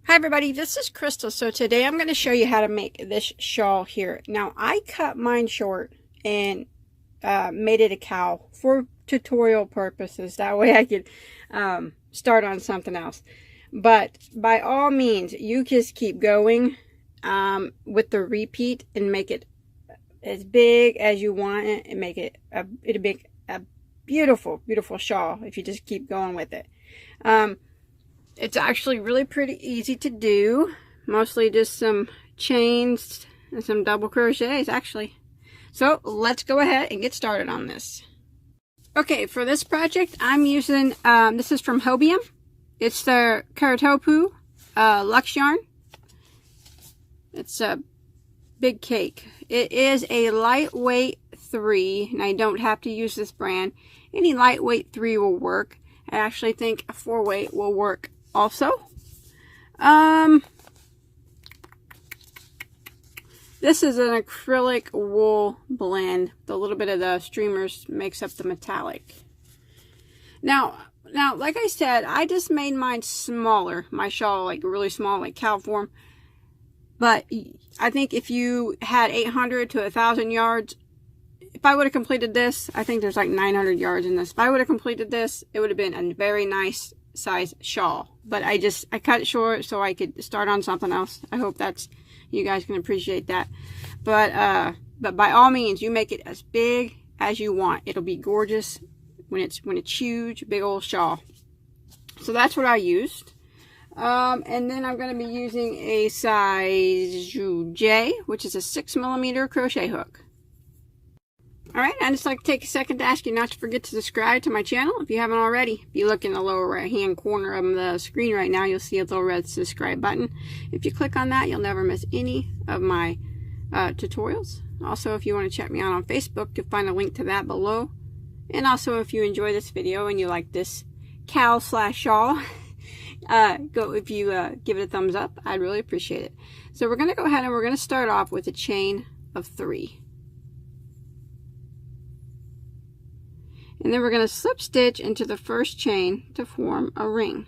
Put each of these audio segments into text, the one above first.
Hi everybody, this is Crystal. So today I'm going to show you how to make this shawl here. Now I cut mine short and made it a cowl for tutorial purposes. That way I could start on something else. But by all means, you just keep going with the repeat and make it as big as you want it and make it it'll make a beautiful, beautiful shawl if you just keep going with it. It's actually really pretty easy to do. Mostly just some chains and some double crochets actually. So let's go ahead and get started on this. Okay, for this project I'm using, this is from Hobium. It's the Karatopu Luxe yarn. It's a big cake. It is a lightweight 3, and I don't have to use this brand. Any lightweight 3 will work. I actually think a 4-weight will work also. This is an acrylic wool blend. A little bit of the streamers makes up the metallic. Now, like I said, I just made mine smaller. My shawl, like really small, like cowl form. But I think if you had 800 to 1,000 yards, if I would have completed this, I think there's like 900 yards in this. If I would have completed this, it would have been a very nice size shawl. But I cut it short so I could start on something else. I hope you guys can appreciate that. But by all means, you make it as big as you want. It'll be gorgeous when it's huge, big old shawl. So that's what I used. And then I'm going to be using a size J, which is a 6mm crochet hook. Alright, I'd just like to take a second to ask you not to forget to subscribe to my channel if you haven't already. If you look in the lower right hand corner of the screen right now, you'll see a little red subscribe button. If you click on that, you'll never miss any of my tutorials. Also, if you want to check me out on Facebook, you'll find a link to that below. And also, if you enjoy this video and you like this cowl / shawl, if you give it a thumbs up, I'd really appreciate it. So we're going to go ahead and we're going to start off with a chain of 3. And then we're going to slip stitch into the first chain to form a ring.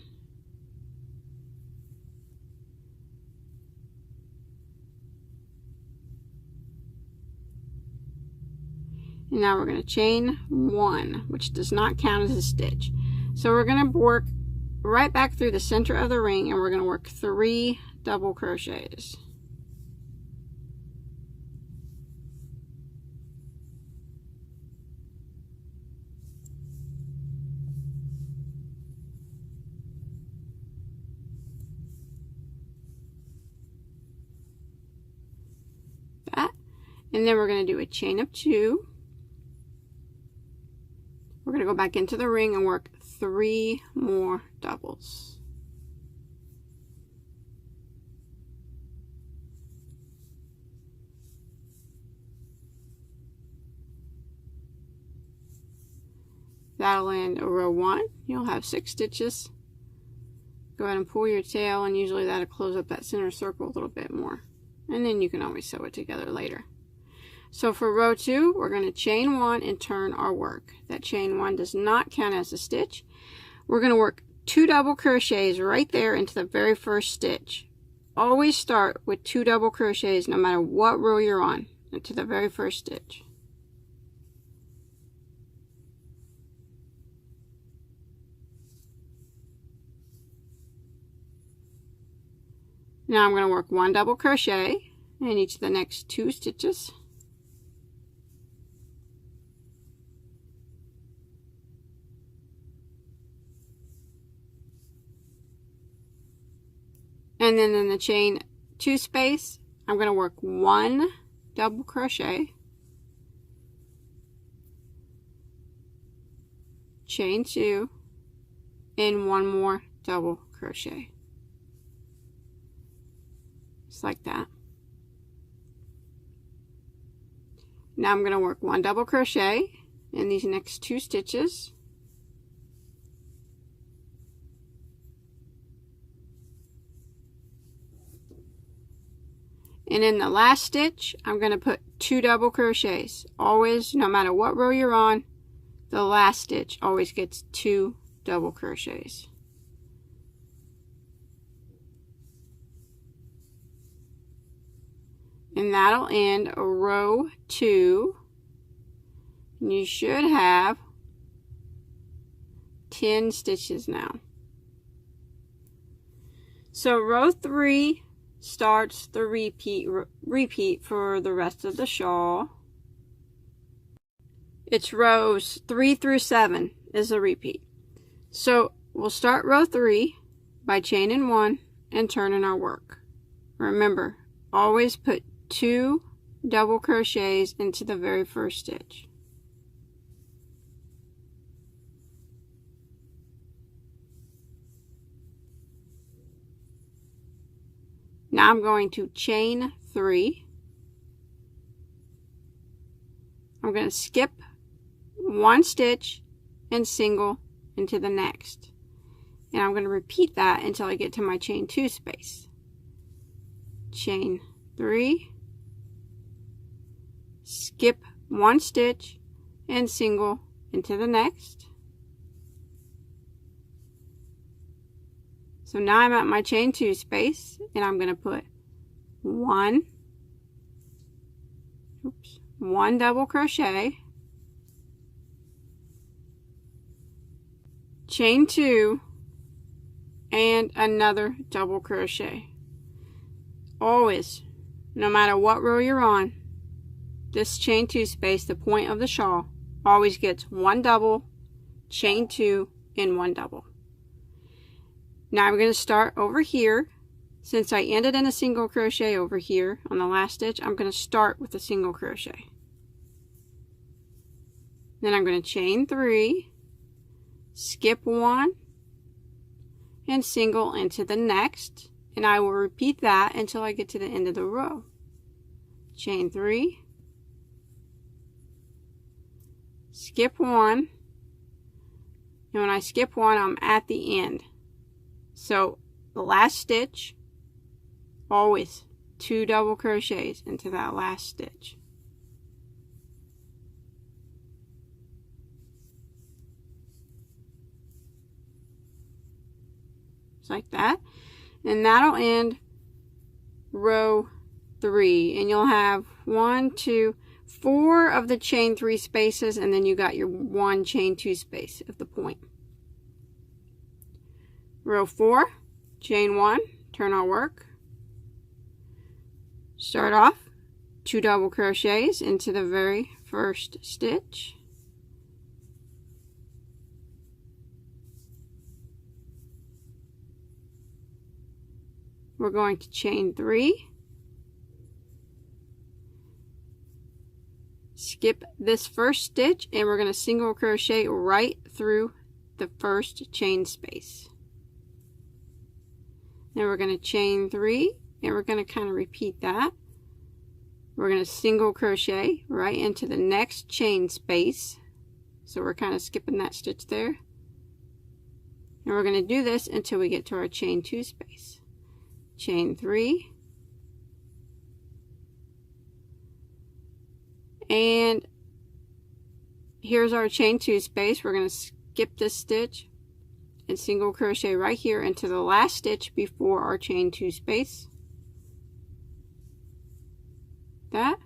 And now we're going to chain 1, which does not count as a stitch. So we're going to work right back through the center of the ring, and we're going to work 3 double crochets. And then we're going to do a chain of 2. We're going to go back into the ring and work 3 more doubles. That'll end row 1. You'll have 6 stitches. Go ahead and pull your tail, and usually that'll close up that center circle a little bit more. And then you can always sew it together later. So for row 2, we're going to chain 1 and turn our work. That chain 1 does not count as a stitch. We're going to work 2 double crochets right there into the very first stitch. Always start with 2 double crochets no matter what row you're on, into the very first stitch. Now I'm going to work 1 double crochet in each of the next 2 stitches. And then in the chain 2 space, I'm going to work 1 double crochet, chain 2, and 1 more double crochet. Just like that. Now I'm going to work 1 double crochet in these next 2 stitches. And in the last stitch, I'm going to put 2 double crochets. Always, no matter what row you're on, the last stitch always gets 2 double crochets. and that'll end row 2. And you should have 10 stitches now. So row 3 starts the repeat for the rest of the shawl. It's rows 3 through 7 is a repeat. So we'll start row 3 by chaining 1 and turning our work. Remember, always put 2 double crochets into the very first stitch. Now I'm going to chain 3. I'm going to skip 1 stitch and single into the next. And I'm going to repeat that until I get to my chain 2 space. Chain 3, skip 1 stitch and single into the next. So now I'm at my chain 2 space, and I'm going to put one double crochet, chain 2, and another double crochet. Always, no matter what row you're on, this chain 2 space, the point of the shawl, always gets 1 double, chain 2, and 1 double. Now I'm going to start over here. Since I ended in a single crochet over here on the last stitch, I'm going to start with a single crochet. Then I'm going to chain 3, skip 1, and single into the next, and I will repeat that until I get to the end of the row. Chain 3, skip 1, and when I skip 1, I'm at the end. So the last stitch, always 2 double crochets into that last stitch. Just like that. And that'll end row 3. And you'll have 1, 2, 4 of the chain 3 spaces, and then you got your 1 chain 2 space at the point. Row 4, chain 1, turn our work. Start off 2 double crochets into the very first stitch. We're going to chain 3, skip this first stitch, and we're going to single crochet right through the first chain space. Then we're going to chain 3, and we're going to kind of repeat that. We're going to single crochet right into the next chain space. So we're kind of skipping that stitch there. And we're going to do this until we get to our chain 2 space. Chain 3. And here's our chain 2 space. We're going to skip this stitch and single crochet right here into the last stitch before our chain 2 space. That.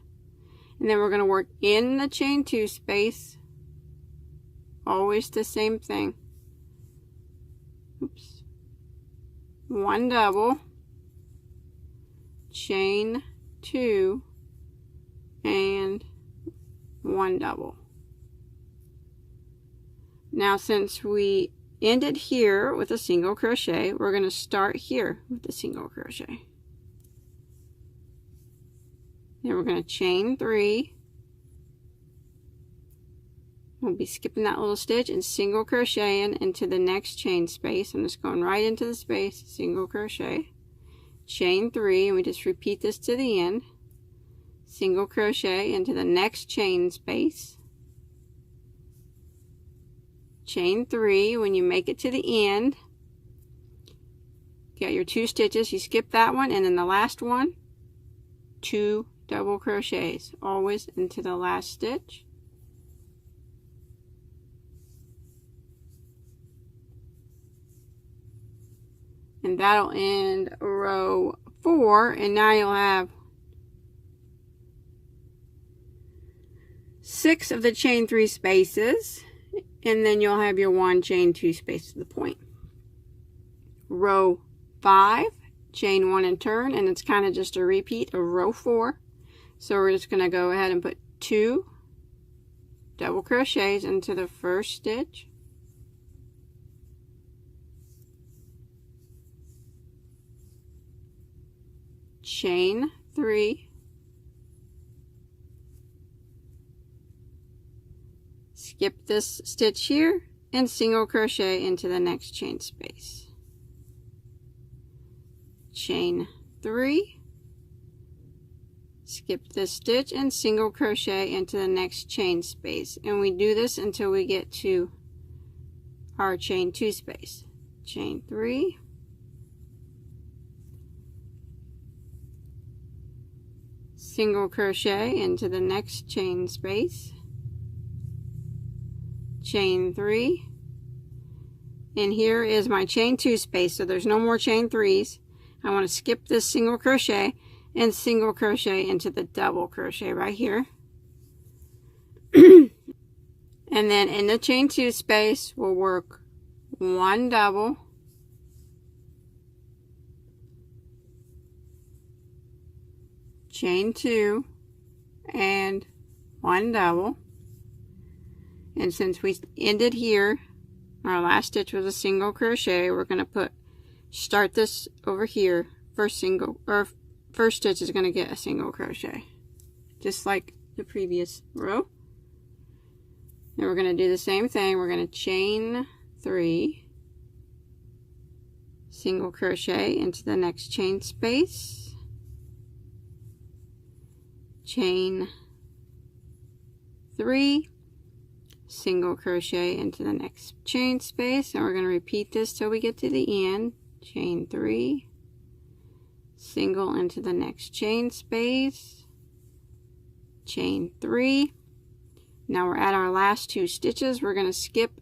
And then we're going to work in the chain 2 space. Always the same thing. Oops. 1 double, chain 2, and 1 double. Now since we ended here with a single crochet, we're going to start here with a single crochet. Then we're going to chain 3. We'll be skipping that little stitch and single crocheting into the next chain space. I'm just going right into the space, single crochet, chain 3, and we just repeat this to the end. Single crochet into the next chain space, chain 3. When you make it to the end, you got your 2 stitches, you skip that one, and then the last one, 2 double crochets, always into the last stitch. And that'll end row 4, and now you'll have 6 of the chain 3 spaces, and then you'll have your 1 chain 2 space to the point. Row 5, chain 1 and turn, and it's kind of just a repeat of row 4. So we're just going to go ahead and put 2 double crochets into the first stitch, chain 3, skip this stitch here, and single crochet into the next chain space, chain 3, skip this stitch, and single crochet into the next chain space. And we do this until we get to our chain 2 space. Chain 3, single crochet into the next chain space, chain 3, and here is my chain 2 space, so there's no more chain 3s. I want to skip this single crochet and single crochet into the double crochet right here. And then in the chain 2 space we'll work 1 double, chain 2, and 1 double. And since we ended here, our last stitch was a single crochet, we're going to start this over here. First stitch is going to get a single crochet, just like the previous row. And we're going to do the same thing. We're going to chain 3, single crochet into the next chain space, chain 3, single crochet into the next chain space, and we're going to repeat this till we get to the end. Chain 3, single into the next chain space, chain 3. Now we're at our last 2 stitches. We're going to skip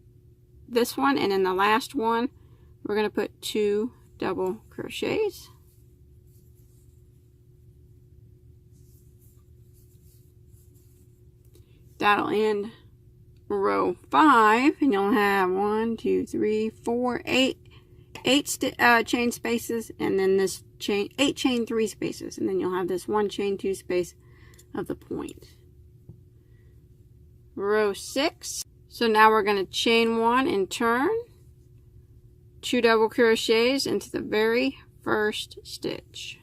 this one, and in the last one we're going to put 2 double crochets. That'll end row 5, and you'll have 1, 2, 3, 4, 8 chain spaces, and then this 8 chain 3 spaces, and then you'll have this 1 chain 2 space of the point. Row 6. So now we're going to chain 1 and turn, 2 double crochets into the very first stitch.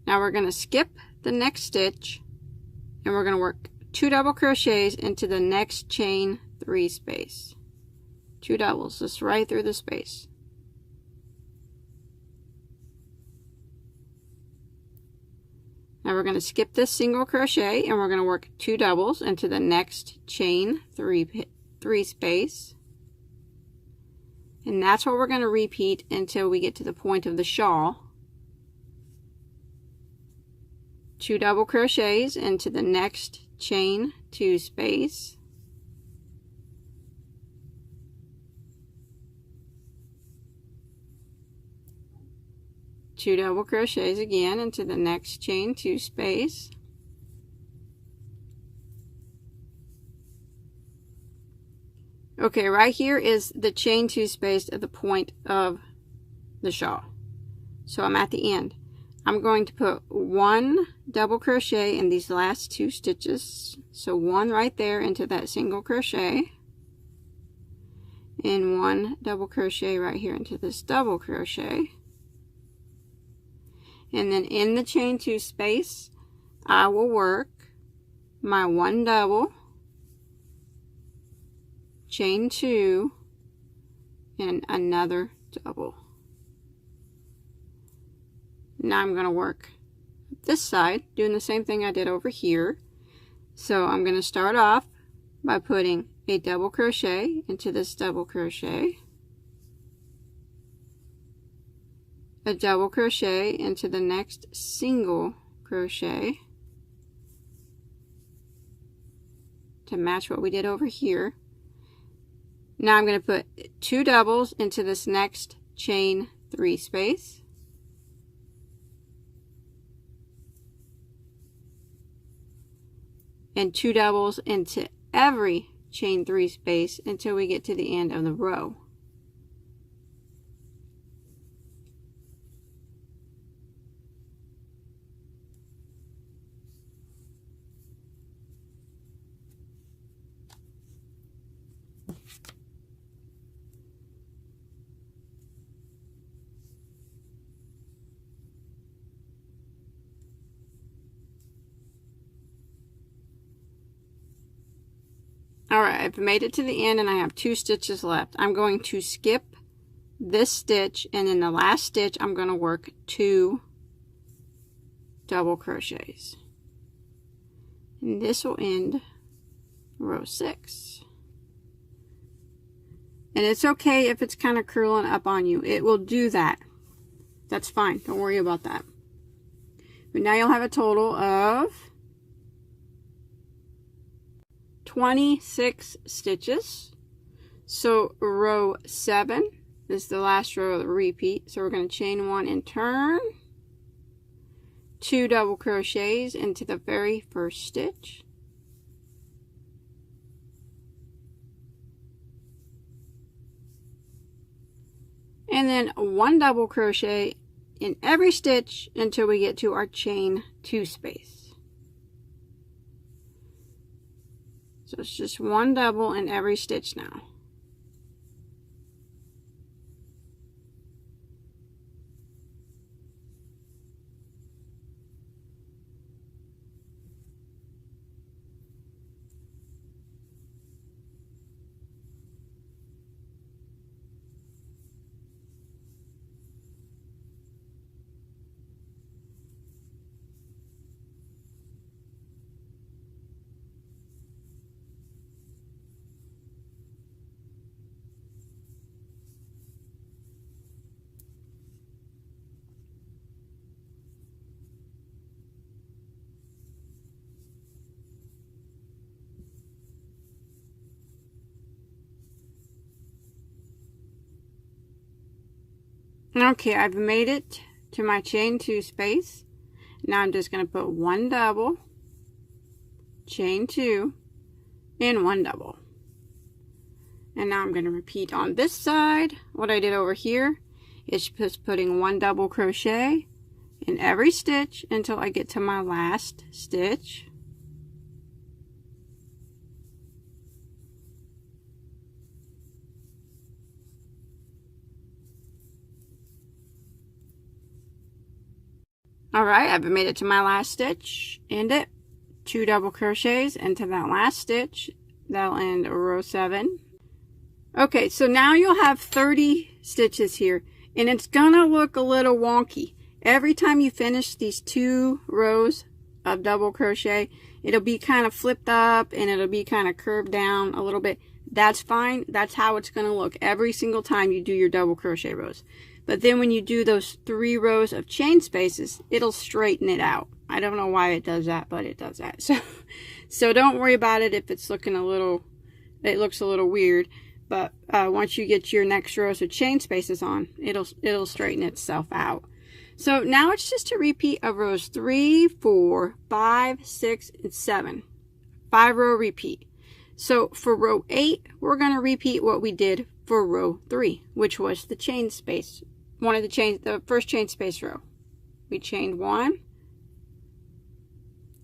Now we're going to skip the next stitch, and we're going to work 2 double crochets into the next chain 3 space. 2 doubles, just right through the space. Now we're going to skip this single crochet, and we're going to work 2 doubles into the next chain 3 space. And that's what we're going to repeat until we get to the point of the shawl. 2 double crochets into the next chain 2 space, 2 double crochets again into the next chain 2 space, okay, right here is the chain 2 space at the point of the shawl. So I'm at the end. I'm going to put 1 double crochet in these last 2 stitches, so 1 right there into that single crochet, and 1 double crochet right here into this double crochet. And then in the chain 2 space I will work my 1 double, chain 2, and another double. Now I'm going to work this side, doing the same thing I did over here. So I'm going to start off by putting a double crochet into this double crochet, a double crochet into the next single crochet to match what we did over here. Now I'm going to put 2 doubles into this next chain 3 space, and 2 doubles into every chain 3 space until we get to the end of the row. Alright, I've made it to the end and I have 2 stitches left. I'm going to skip this stitch, and in the last stitch I'm going to work 2 double crochets. And this will end row 6. And it's okay if it's kind of curling up on you. It will do that. That's fine. Don't worry about that. But now you'll have a total of 26 stitches. So row 7 is the last row of the repeat. So we're going to chain 1 and turn, 2 double crochets into the very first stitch, and then 1 double crochet in every stitch until we get to our chain 2 space. So it's just 1 double in every stitch now. Okay, I've made it to my chain 2 space. Now I'm just going to put 1 double, chain 2, and 1 double. And now I'm going to repeat on this side. What I did over here is just putting 1 double crochet in every stitch until I get to my last stitch. Alright, I've made it to my last stitch. End it. 2 double crochets into that last stitch. That'll end row 7. Okay, so now you'll have 30 stitches here, and it's gonna look a little wonky. Every time you finish these 2 rows of double crochet, it'll be kind of flipped up and it'll be kind of curved down a little bit. That's fine. That's how it's gonna look every single time you do your double crochet rows. But then when you do those 3 rows of chain spaces, it'll straighten it out. I don't know why it does that, but it does that. So don't worry about it if it's looking a little, it looks a little weird. But once you get your next rows of chain spaces on, it'll straighten itself out. So now it's just a repeat of rows 3, 4, 5, 6, and 7. 5-row repeat. So for row 8, we're going to repeat what we did for row 3, which was the chain space. The first chain space row. We chained 1,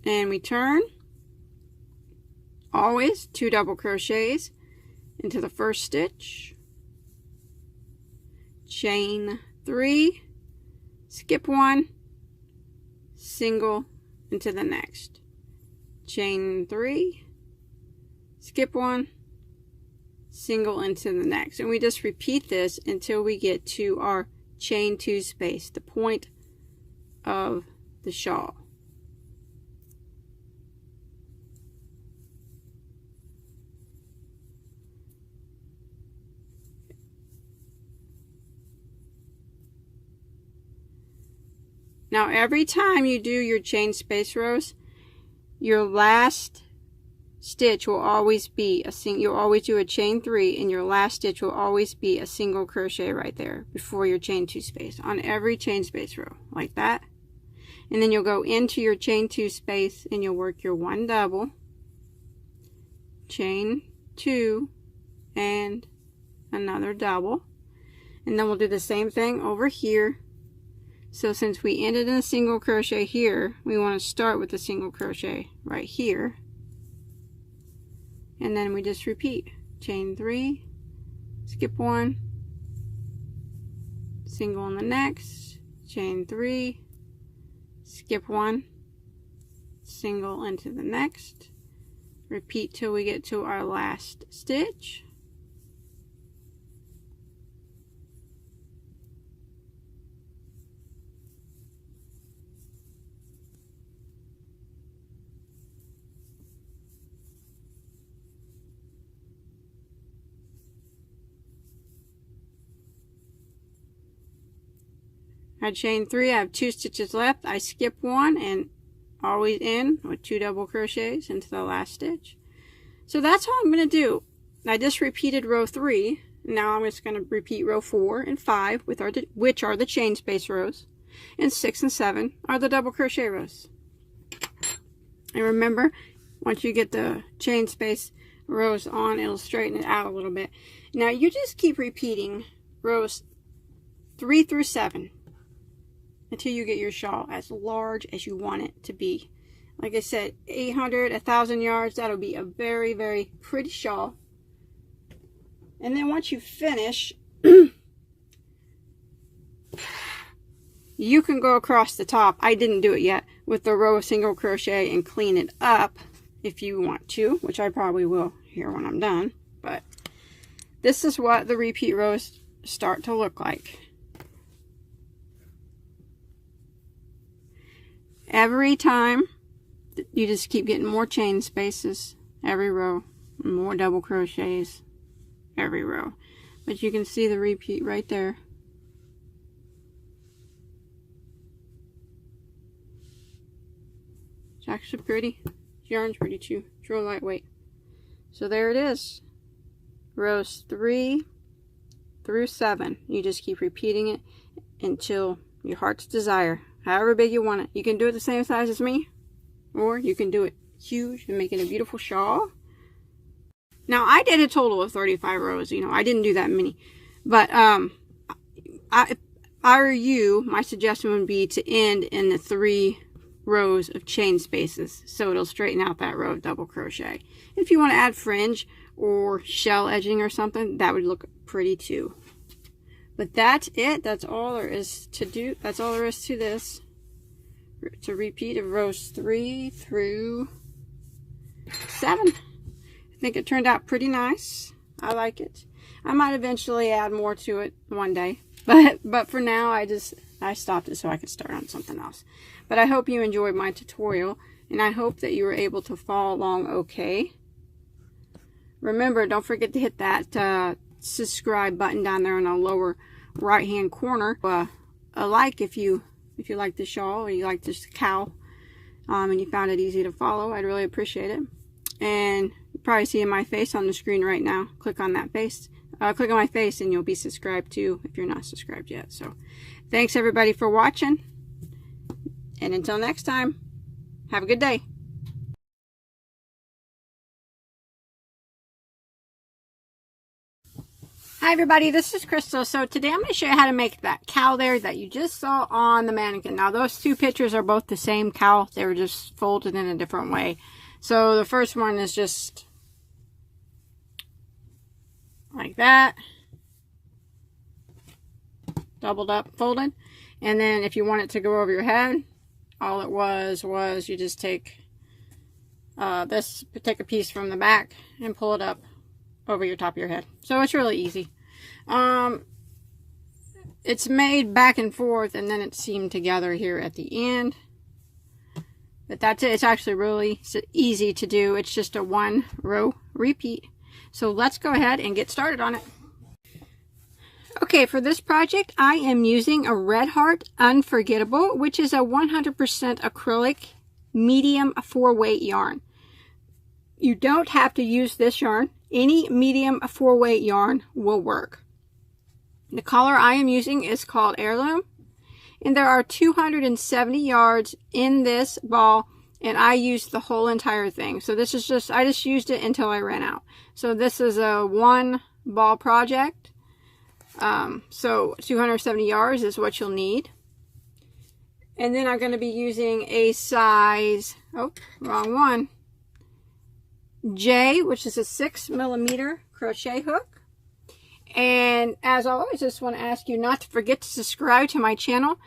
and we turn. Always 2 double crochets into the first stitch. Chain 3, skip 1, single into the next. Chain 3, skip 1, single into the next. And we just repeat this until we get to our chain 2 space, the point of the shawl. Now every time you do your chain space rows, your last stitch will always be you'll always do a chain 3, and your last stitch will always be a single crochet right there before your chain 2 space on every chain space row, like that. And then you'll go into your chain 2 space and you'll work your 1 double, chain 2, and another double. And then we'll do the same thing over here. So since we ended in a single crochet here, we want to start with a single crochet right here. And then we just repeat. Chain 3, skip 1, single on the next, chain 3, skip 1, single into the next, repeat till we get to our last stitch. I chain 3, I have 2 stitches left. I skip 1 and always end with 2 double crochets into the last stitch. So that's all I'm going to do. I just repeated row 3. Now I'm just going to repeat row 4 and 5, which are the chain space rows, and 6 and 7 are the double crochet rows. And remember, once you get the chain space rows on, it'll straighten it out a little bit. Now you just keep repeating rows 3 through 7 until you get your shawl as large as you want it to be. Like I said, 800, 1,000 yards, that'll be a very, very pretty shawl. And then once you finish, you can go across the top. I didn't do it yet with the row of single crochet and clean it up if you want to, which I probably will here when I'm done. But this is what the repeat rows start to look like. Every time, you just keep getting more chain spaces every row, more double crochets every row. But you can see the repeat right there. It's actually pretty. Yarn's pretty too. It's real lightweight. So there it is. Rows 3 through 7. You just keep repeating it until your heart's desire. However big you want it. You can do it the same size as me, or you can do it huge and make it a beautiful shawl. Now I did a total of 35 rows. You know, I didn't do that many, but if I were you, my suggestion would be to end in the 3 rows of chain spaces, so it'll straighten out that row of double crochet. If you want to add fringe or shell edging or something, that would look pretty too. But that's it. That's all there is to do. That's all there is to this. It's a repeat of rows 3 through 7. I think it turned out pretty nice. I like it. I might eventually add more to it one day. But for now, I stopped it so I could start on something else. But I hope you enjoyed my tutorial. And I hope that you were able to follow along okay. Remember, don't forget to hit that subscribe button down there in the lower right hand corner. A like if you like the shawl or you like this cowl, and you found it easy to follow. I'd really appreciate it. And you're probably seeing my face on the screen right now. Click on that face. Click on my face and you'll be subscribed too if you're not subscribed yet. So thanks everybody for watching, and until next time, have a good day. Hi everybody, this is Crystal. So today I'm going to show you how to make that cowl there that you just saw on the mannequin. Now those 2 pictures are both the same cowl. They were just folded in a different way. So the first one is just like that, doubled up, folded. And then if you want it to go over your head, all it was you just take take a piece from the back and pull it up over your top of your head. So it's really easy. It's made back and forth and then it's seamed together here at the end. But that's it. It's actually really easy to do. It's just a 1 row repeat. So let's go ahead and get started on it. Okay, for this project I am using a Red Heart Unforgettable, which is a 100% acrylic medium 4-weight yarn. You don't have to use this yarn. Any medium 4-weight yarn will work. The color I am using is called Heirloom, and there are 270 yards in this ball, and I used the whole entire thing. So this is just, I just used it until I ran out. So this is a 1 ball project. So 270 yards is what you'll need. And then I'm going to be using a size, oh, wrong one, J, which is a 6mm crochet hook. And as always, just want to ask you not to forget to subscribe to my channel.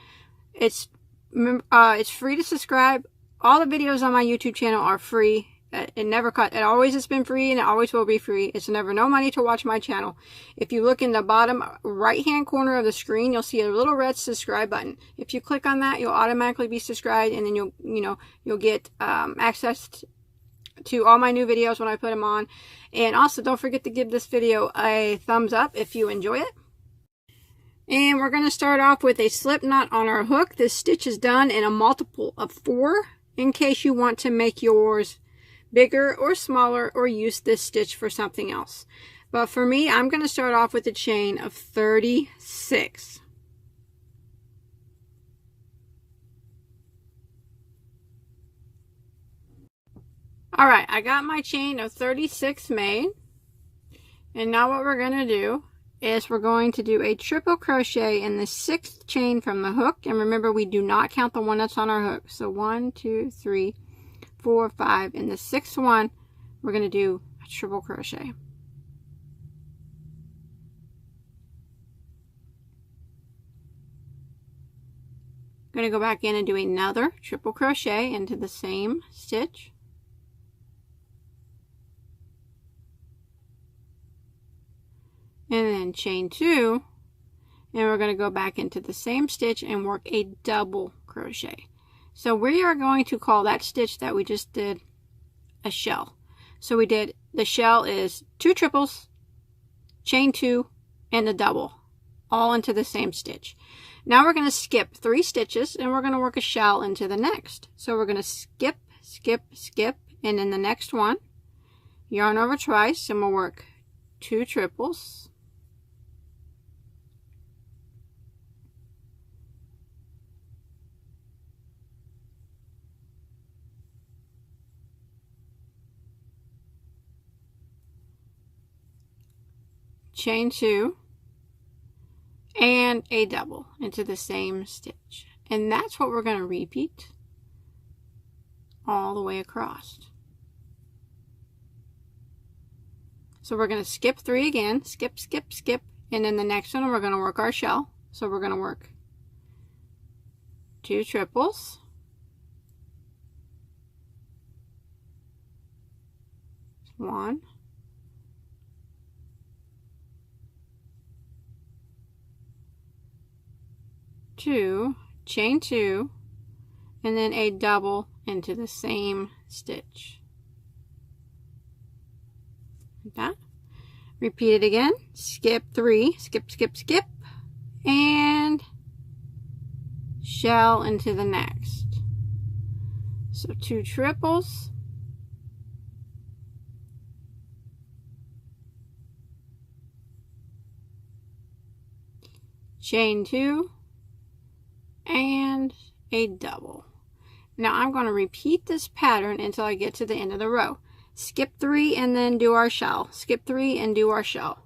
It's free to subscribe. All the videos on my YouTube channel are free. It never cut. It always has been free, and it always will be free. It's never no money to watch my channel. If you look in the bottom right hand corner of the screen, you'll see a little red subscribe button. If you click on that, you'll automatically be subscribed, and then you'll get access to all my new videos when I put them on. And also, don't forget to give this video a thumbs up if you enjoy it. And we're going to start off with a slip knot on our hook. This stitch is done in a multiple of 4 in case you want to make yours bigger or smaller or use this stitch for something else. But for me, I'm going to start off with a chain of 36. Alright, I got my chain of 36 made. And now what we're going to do is we're going to do a triple crochet in the 6th chain from the hook. And remember, we do not count the one that's on our hook. So 1, 2, 3, 4, 5. In the 6th one, we're going to do a triple crochet. I'm going to go back in and do another triple crochet into the same stitch. And then chain 2, and we're going to go back into the same stitch and work a double crochet. So we are going to call that stitch that we just did a shell. So we did, the shell is 2 triples, chain 2, and a double, all into the same stitch. Now we're going to skip 3 stitches, and we're going to work a shell into the next. So we're going to skip, skip, skip, and in the next one, yarn over twice, and we'll work 2 triples, chain 2, and a double into the same stitch. And that's what we're going to repeat all the way across. So we're going to skip 3 again, skip, skip, skip, and then the next one we're going to work our shell. So we're going to work 2 triples, one, 2, chain 2, and then a double into the same stitch. Like that. Repeat it again. Skip 3, skip, skip, skip, and shell into the next. So 2 triples, chain 2, and a double. Now I'm going to repeat this pattern until I get to the end of the row. Skip 3 and then do our shell. Skip 3 and do our shell.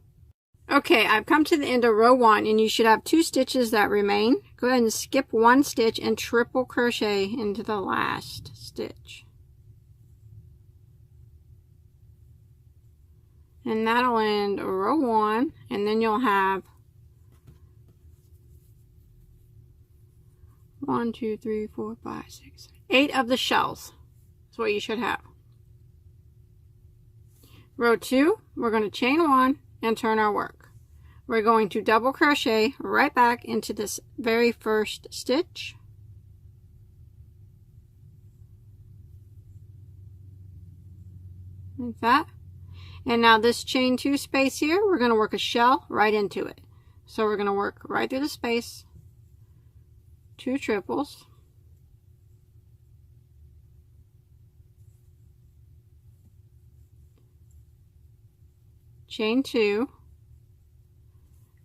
Okay, I've come to the end of row 1, and you should have 2 stitches that remain. Go ahead and skip 1 stitch and triple crochet into the last stitch. And that'll end row 1, and then you'll have 1, 2, 3, 4, 5, 6, 8 of the shells. That's what you should have. Row 2, we're going to chain 1 and turn our work. We're going to double crochet right back into this very first stitch. Like that. And now this chain 2 space here, we're going to work a shell right into it. So we're going to work right through the space. 2 triples, chain 2,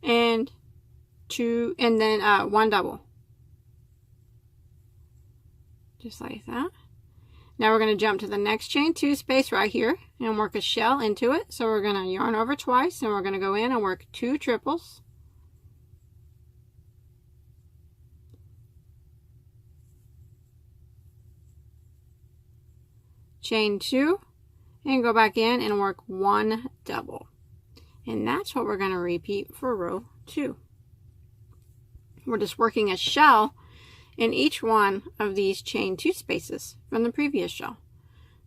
and 2, and then 1 double, just like that. Now we're going to jump to the next chain 2 space right here and work a shell into it. So we're going to yarn over twice and we're going to go in and work 2 triples. Chain 2 and go back in and work 1 double. And that's what we're going to repeat for row 2. We're just working a shell in each one of these chain 2 spaces from the previous shell.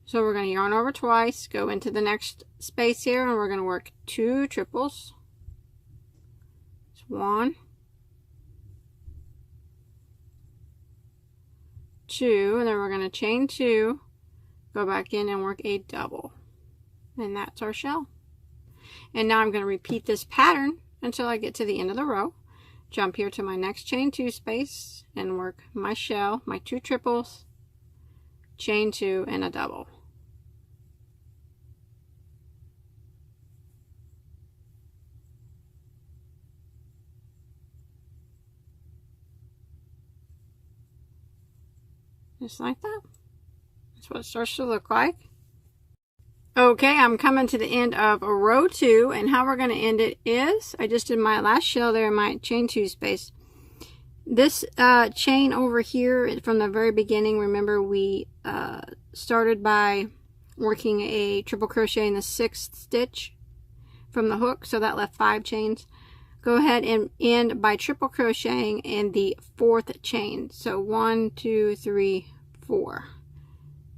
So we're going to yarn over twice, go into the next space here, and we're going to work 2 triples. It's 1, 2, and then we're going to chain 2, go back in and work a double. And that's our shell. And now I'm going to repeat this pattern until I get to the end of the row. Jump here to my next chain 2 space and work my shell, my 2 triples, chain 2, and a double. Just like that. That's what it starts to look like. Okay, I'm coming to the end of row 2, and how we're going to end it is, I just did my last shell there in my chain 2 space. This chain over here from the very beginning, remember we started by working a triple crochet in the 6th stitch from the hook, so that left 5 chains. Go ahead and end by triple crocheting in the 4th chain. So 1, 2, 3, 4.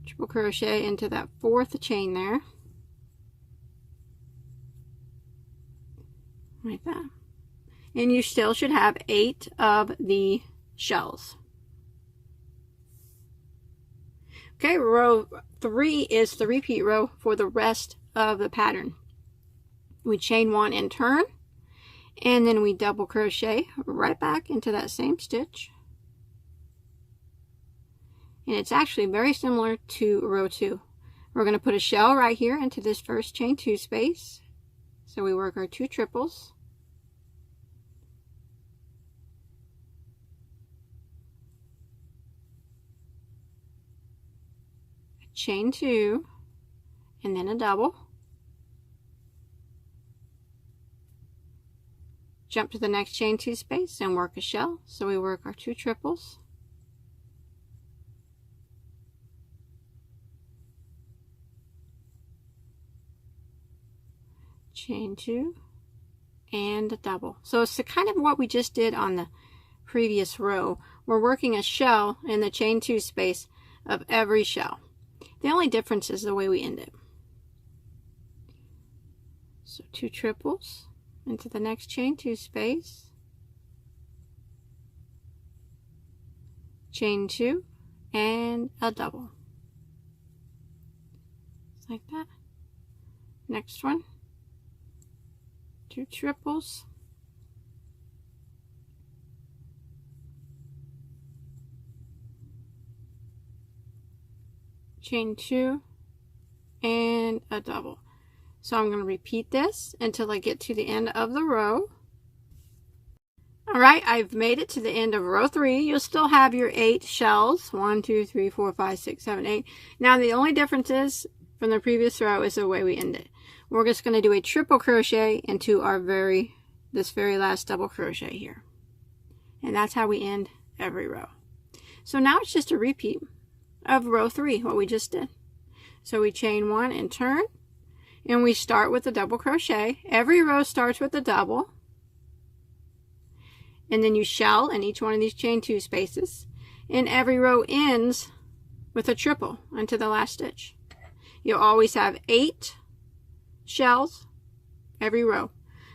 Triple crochet into that 4th chain there, like that, and you still should have 8 of the shells. Okay, row 3 is the repeat row for the rest of the pattern. We chain 1 and turn, and then we double crochet right back into that same stitch. And it's actually very similar to row 2. We're going to put a shell right here into this first chain 2 space. So we work our 2 triples. Chain 2, and then a double. Jump to the next chain 2 space and work a shell. So we work our 2 triples. Chain 2 and a double. So it's kind of what we just did on the previous row. We're working a shell in the chain 2 space of every shell. The only difference is the way we end it. So 2 triples into the next chain 2 space, chain 2 and a double, just like that. Next one, 2 triples, chain 2 and a double. So I'm going to repeat this until I get to the end of the row. Alright, I've made it to the end of row 3. You'll still have your 8 shells. 1, 2, 3, 4, 5, 6, 7, 8. Now the only difference is from the previous row is the way we end it. We're just going to do a triple crochet into our this very last double crochet here. And that's how we end every row. So now it's just a repeat of row 3, what we just did. So we chain 1 and turn, and we start with a double crochet. Every row starts with a double, and then you shell in each one of these chain 2 spaces, and every row ends with a triple into the last stitch. You'll always have 8 shells every row.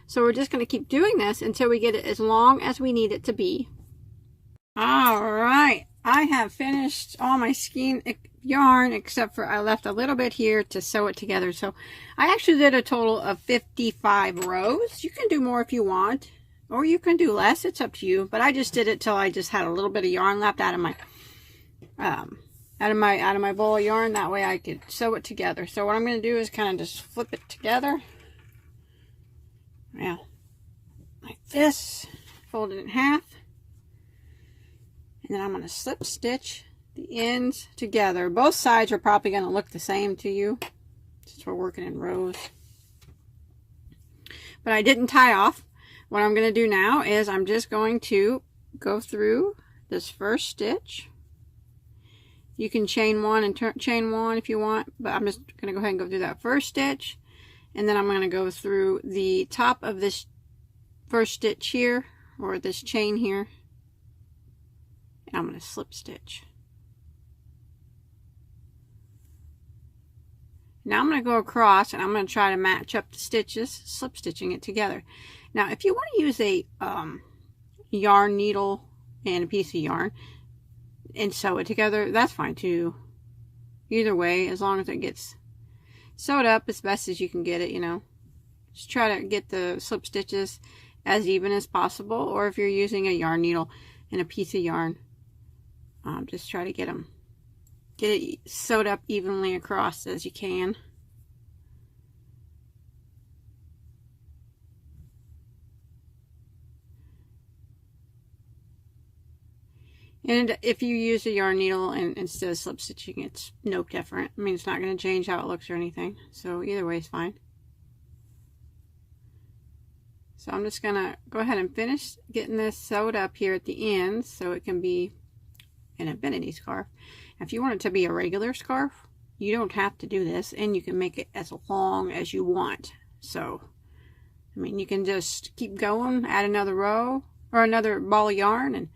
So we're just going to keep doing this until we get it as long as we need it to be. Alright, I have finished all my skein yarn except for I left a little bit here to sew it together. So I actually did a total of 55 rows. You can do more if you want, or you can do less. It's up to you. But I just did it till I just had a little bit of yarn left out of my bowl of yarn. That way I could sew it together. So what I'm going to do is kind of just flip it together. Yeah, like this. Fold it in half. And then I'm going to slip stitch the ends together. Both sides are probably going to look the same to you since we're working in rows. But I didn't tie off. What I'm going to do now is I'm just going to go through this first stitch. You can chain one and chain one if you want, but I'm just going to go ahead and go through that first stitch, and then I'm going to go through the top of this first stitch here, or this chain here, and I'm going to slip stitch. Now I'm going to go across and I'm going to try to match up the stitches, slip stitching it together. Now if you want to use a yarn needle and a piece of yarn and sew it together, that's fine too. Either way, as long as it gets sewed up as best as you can get it, you know. Just try to get the slip stitches as even as possible, or if you're using a yarn needle and a piece of yarn, just try to get it sewed up evenly across as you can. And if you use a yarn needle and instead of slip stitching, it's no different. I mean, it's not going to change how it looks or anything. So either way is fine. So I'm just going to go ahead and finish getting this sewed up here at the end so it can be an infinity scarf. If you want it to be a regular scarf, you don't have to do this, and you can make it as long as you want. So, I mean, you can just keep going, add another row or another ball of yarn and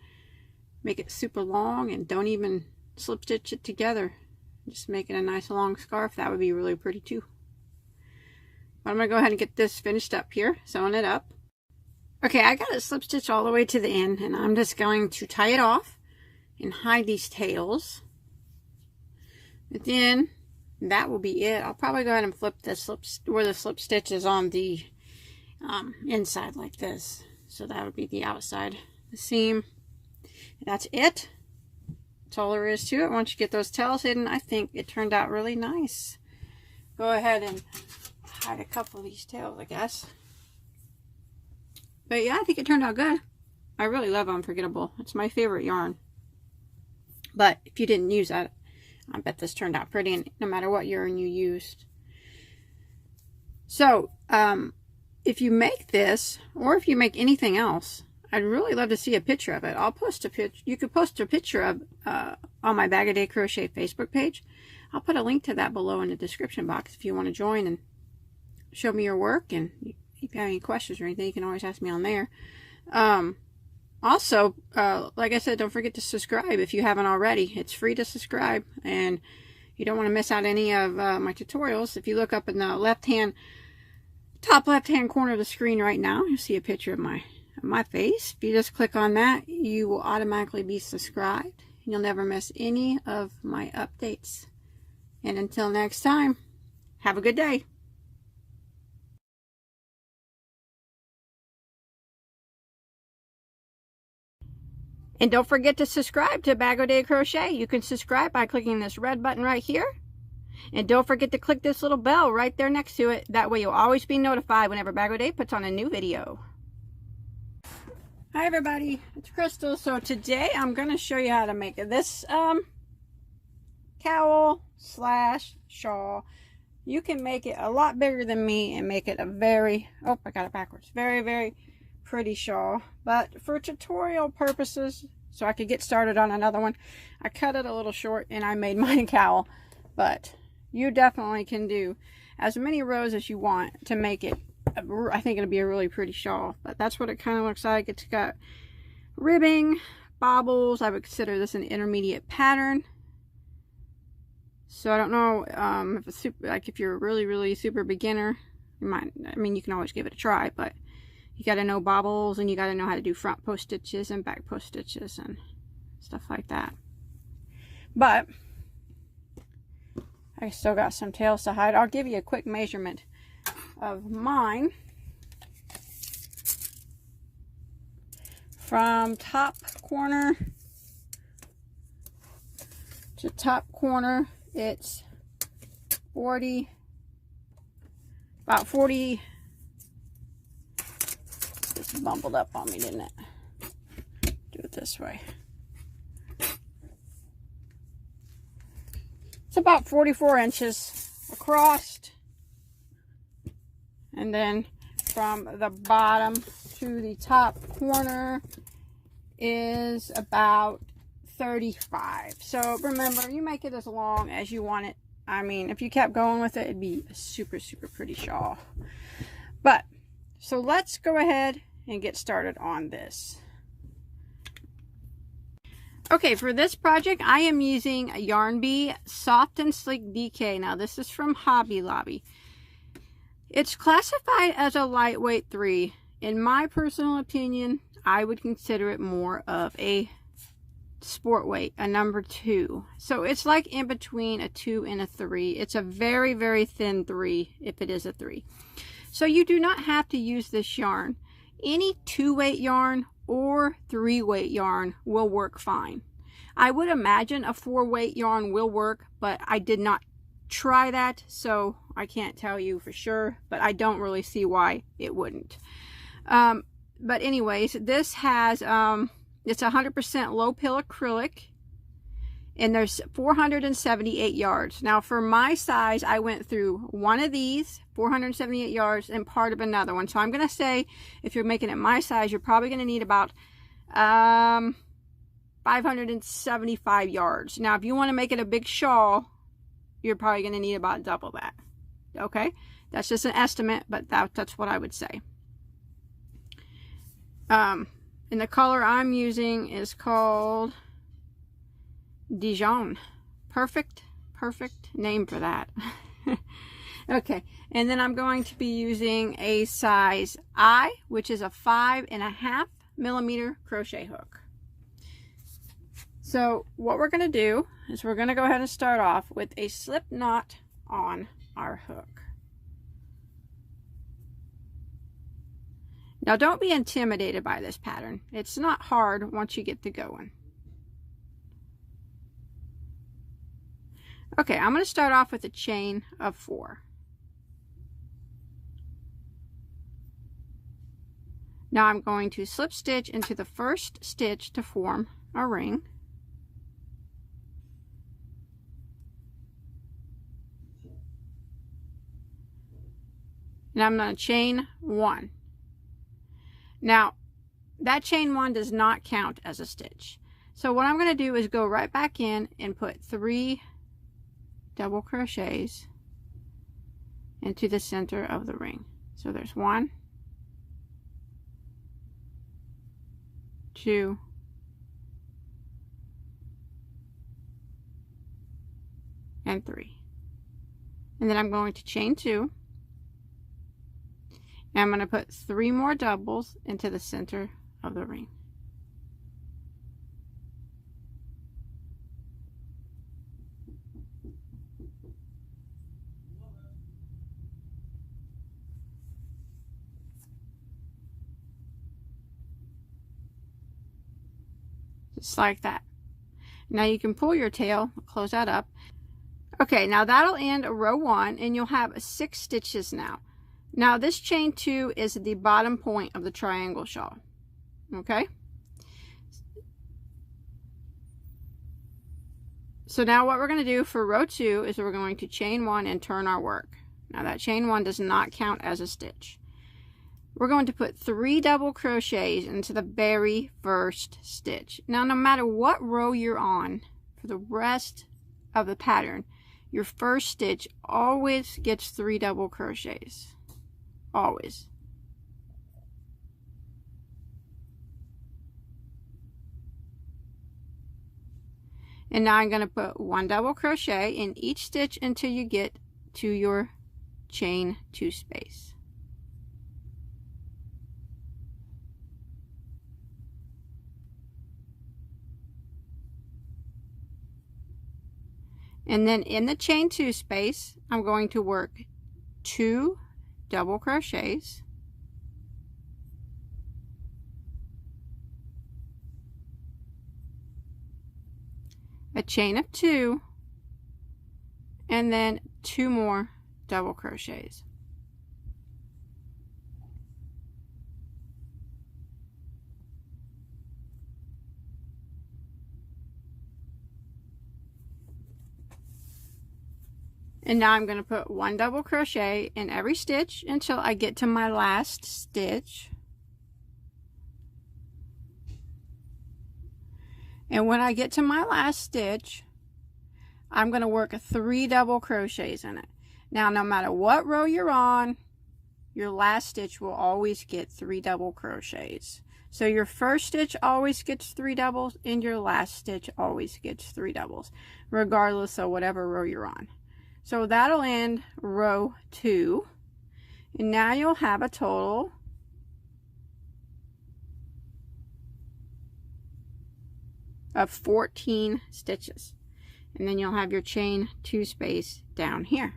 make it super long, and don't even slip stitch it together. Just make it a nice long scarf. That would be really pretty too. But I'm going to go ahead and get this finished up here, sewing it up. Okay, I got it slip stitched all the way to the end, and I'm just going to tie it off and hide these tails. But then that will be it. I'll probably go ahead and flip the slip stitches on the inside like this. So that would be the outside, the seam. And that's it. That's all there is to it. Once you get those tails hidden, I think it turned out really nice. Go ahead and hide a couple of these tails, I guess. But yeah, I think it turned out good. I really love Unforgettable. It's my favorite yarn. But if you didn't use that, I bet this turned out pretty, no matter what yarn you used. So, if you make this, or if you make anything else, I'd really love to see a picture of it. I'll post a picture. You could post a picture of on my Bagoday Crochet Facebook page. I'll put a link to that below in the description box if you want to join and show me your work. And if you have any questions or anything, you can always ask me on there. Also, like I said, don't forget to subscribe if you haven't already. It's free to subscribe, and you don't want to miss out any of my tutorials. If you look up in the top left-hand corner of the screen right now, you'll see a picture of my face. If you just click on that, you will automatically be subscribed. You'll never miss any of my updates. And until next time, have a good day. And don't forget to subscribe to Bagoday Crochet. You can subscribe by clicking this red button right here. And don't forget to click this little bell right there next to it. That way you'll always be notified whenever Bagoday puts on a new video. Hi everybody, it's Crystal. So today I'm going to show you how to make this cowl slash shawl. You can make it a lot bigger than me and make it a very, oh I got it backwards, very, very pretty shawl. But for tutorial purposes, so I could get started on another one, I cut it a little short and I made mine a cowl. But you definitely can do as many rows as you want to make it. I think it'll be a really pretty shawl. But that's what it kind of looks like. It's got ribbing, bobbles. I would consider this an intermediate pattern. So I don't know if it's if you're really, really super beginner, you might. I mean, you can always give it a try, but you got to know bobbles, and you got to know how to do front post stitches and back post stitches and stuff like that. But I still got some tails to hide. I'll give you a quick measurement of mine. From top corner to top corner, it's about 40. This bumbled up on me, didn't it? Do it this way. It's about 44 inches across. And then from the bottom to the top corner is about 35. So remember, you make it as long as you want it. I mean, if you kept going with it, it'd be a super, super pretty shawl. But, so let's go ahead and get started on this. Okay, for this project, I am using a Yarn Bee Soft and Sleek DK. Now, this is from Hobby Lobby. It's classified as a lightweight 3. In my personal opinion, I would consider it more of a sport weight, a number 2. So it's like in between a 2 and a 3. It's a very, very thin 3 if it is a 3. So you do not have to use this yarn. Any 2-weight yarn or 3-weight yarn will work fine. I would imagine a 4-weight yarn will work, but I did not try that, so I can't tell you for sure, but I don't really see why it wouldn't. But anyways, this has it's 100% low pill acrylic, and there's 478 yards. Now for my size, I went through one of these 478 yards and part of another one. So I'm going to say if you're making it my size, you're probably going to need about 575 yards. Now if you want to make it a big shawl, you're probably going to need about double that. Okay, that's just an estimate, but that's what I would say. And the color I'm using is called Dijon. Perfect name for that. Okay, and then I'm going to be using a size I, which is a 5.5 millimeter crochet hook. So what we're going to do is we're going to go ahead and start off with a slip knot on our hook. Now don't be intimidated by this pattern. It's not hard once you get to going. Okay, I'm going to start off with a chain of 4. Now I'm going to slip stitch into the first stitch to form a ring. And I'm going to chain 1. Now, that chain 1 does not count as a stitch. So what I'm going to do is go right back in and put 3 double crochets into the center of the ring. So there's 1, 2, and 3. And then I'm going to chain 2. And I'm going to put 3 more doubles into the center of the ring. Just like that. Now you can pull your tail, close that up. Okay, now that'll end row 1 and you'll have 6 stitches now. Now this chain 2 is the bottom point of the triangle shawl. Okay? So now what we're going to do for row 2 is we're going to chain 1 and turn our work. Now that chain 1 does not count as a stitch. We're going to put 3 double crochets into the very first stitch. Now no matter what row you're on for the rest of the pattern, your first stitch always gets 3 double crochets. Always. And now I'm going to put 1 double crochet in each stitch until you get to your chain 2 space. And then in the chain 2 space, I'm going to work 2 double crochets, a chain of 2, and then 2 more double crochets. And now I'm going to put 1 double crochet in every stitch until I get to my last stitch. And when I get to my last stitch, I'm going to work 3 double crochets in it. Now, no matter what row you're on, your last stitch will always get 3 double crochets. So your first stitch always gets 3 doubles, and your last stitch always gets 3 doubles, regardless of whatever row you're on. So that'll end row 2. And now you'll have a total of 14 stitches. And then you'll have your chain 2 space down here.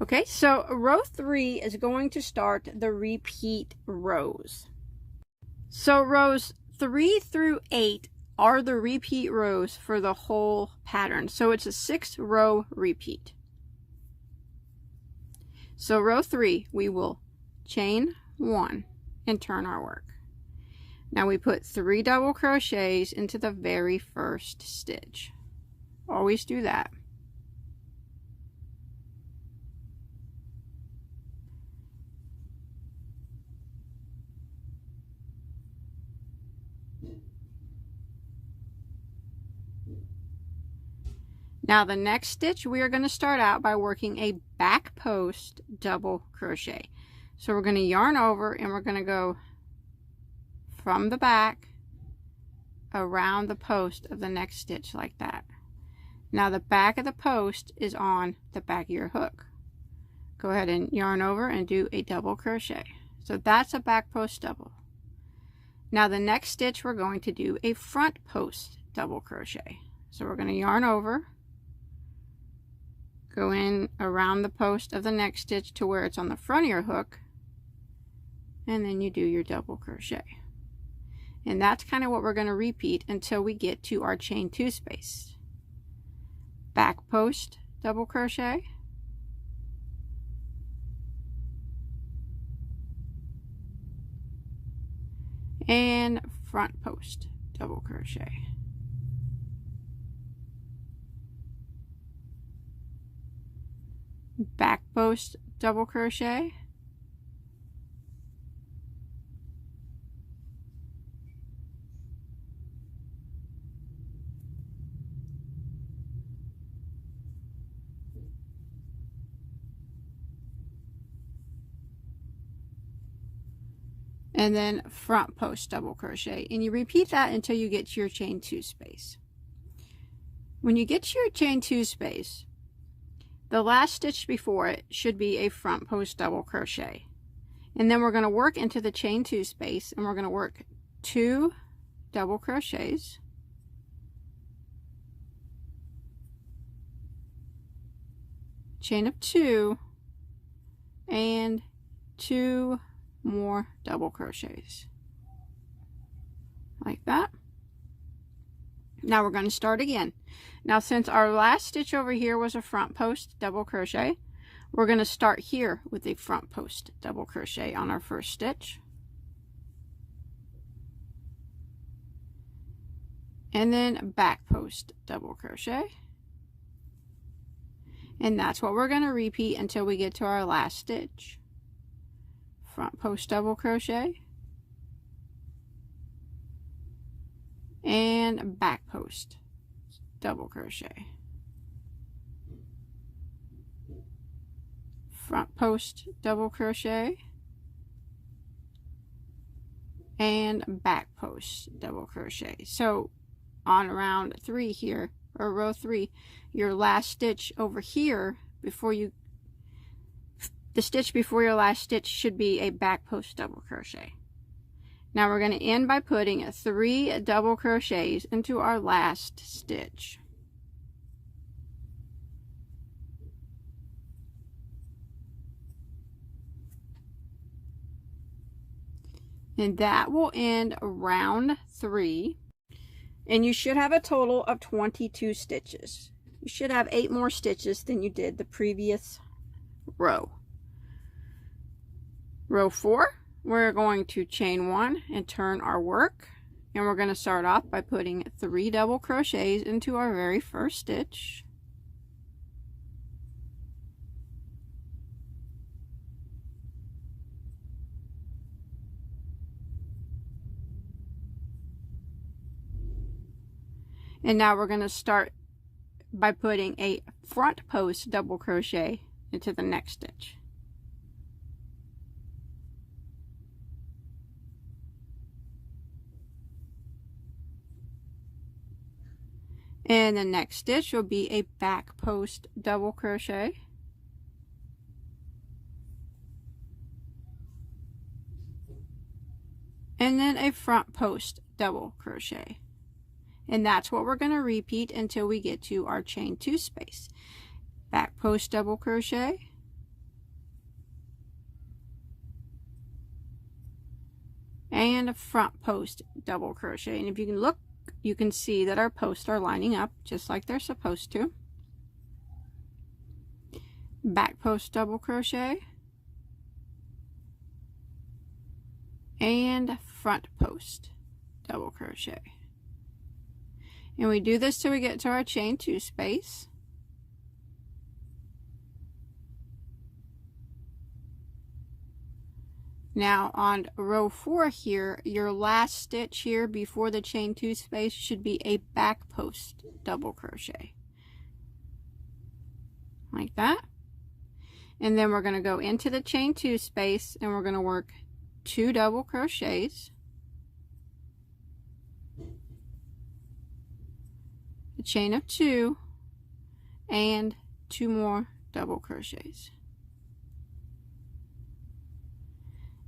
Okay, so row 3 is going to start the repeat rows. So rows 3 through 8 are the repeat rows for the whole pattern. So it's a 6-row repeat. So row 3, we will chain 1 and turn our work. Now we put 3 double crochets into the very first stitch. Always do that. Now the next stitch, we are going to start out by working a back post double crochet. So we're going to yarn over and we're going to go from the back around the post of the next stitch like that. Now the back of the post is on the back of your hook. Go ahead and yarn over and do a double crochet. So that's a back post double. Now the next stitch, we're going to do a front post double crochet. So we're going to yarn over, go in around the post of the next stitch to where it's on the front of your hook, and then you do your double crochet. And that's kind of what we're going to repeat until we get to our chain 2 space. Back post double crochet, and front post double crochet. Back post double crochet, and then front post double crochet, and you repeat that until you get to your chain 2 space. When you get to your chain 2 space, the last stitch before it should be a front post double crochet, and then we're going to work into the chain 2 space, and we're going to work 2 double crochets, chain of 2, and 2 more double crochets like that. Now we're going to start again. Now since our last stitch over here was a front post double crochet, we're going to start here with a front post double crochet on our first stitch, and then back post double crochet, and that's what we're going to repeat until we get to our last stitch. Front post double crochet, and back post double crochet, front post double crochet, and back post double crochet. So on round 3 here, or row 3, your last stitch over here before you, the stitch before your last stitch should be a back post double crochet. Now we're going to end by putting 3 double crochets into our last stitch. And that will end round 3. And you should have a total of 22 stitches. You should have 8 more stitches than you did the previous row. Row 4. We're going to chain 1 and turn our work, And we're going to start off by putting 3 double crochets into our very first stitch. And now we're going to start by putting a front post double crochet into the next stitch. And the next stitch will be a back post double crochet. And then a front post double crochet. And that's what we're going to repeat until we get to our chain 2 space. Back post double crochet. And a front post double crochet. And if you can look, you can see that our posts are lining up just like they're supposed to. Back post double crochet. And front post double crochet. And we do this till we get to our chain 2 space. Now on row 4 here, your last stitch here before the chain 2 space should be a back post double crochet. Like that. And then we're going to go into the chain 2 space and we're going to work 2 double crochets. A chain of 2 and 2 more double crochets.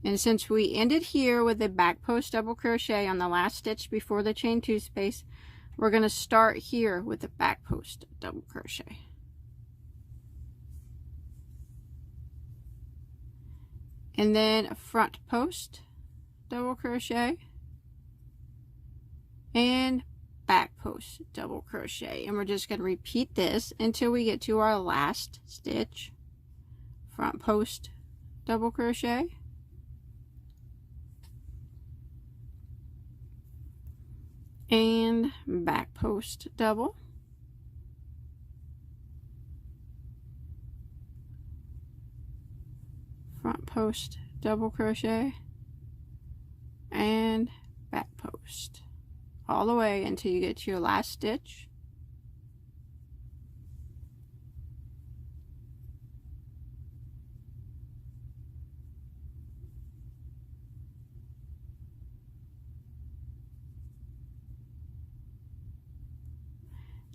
And since we ended here with a back post double crochet on the last stitch before the chain 2 space, we're going to start here with a back post double crochet. And then a front post double crochet and back post double crochet. And we're just going to repeat this until we get to our last stitch. Front post double crochet and back post double, front post double crochet and back post, all the way until you get to your last stitch.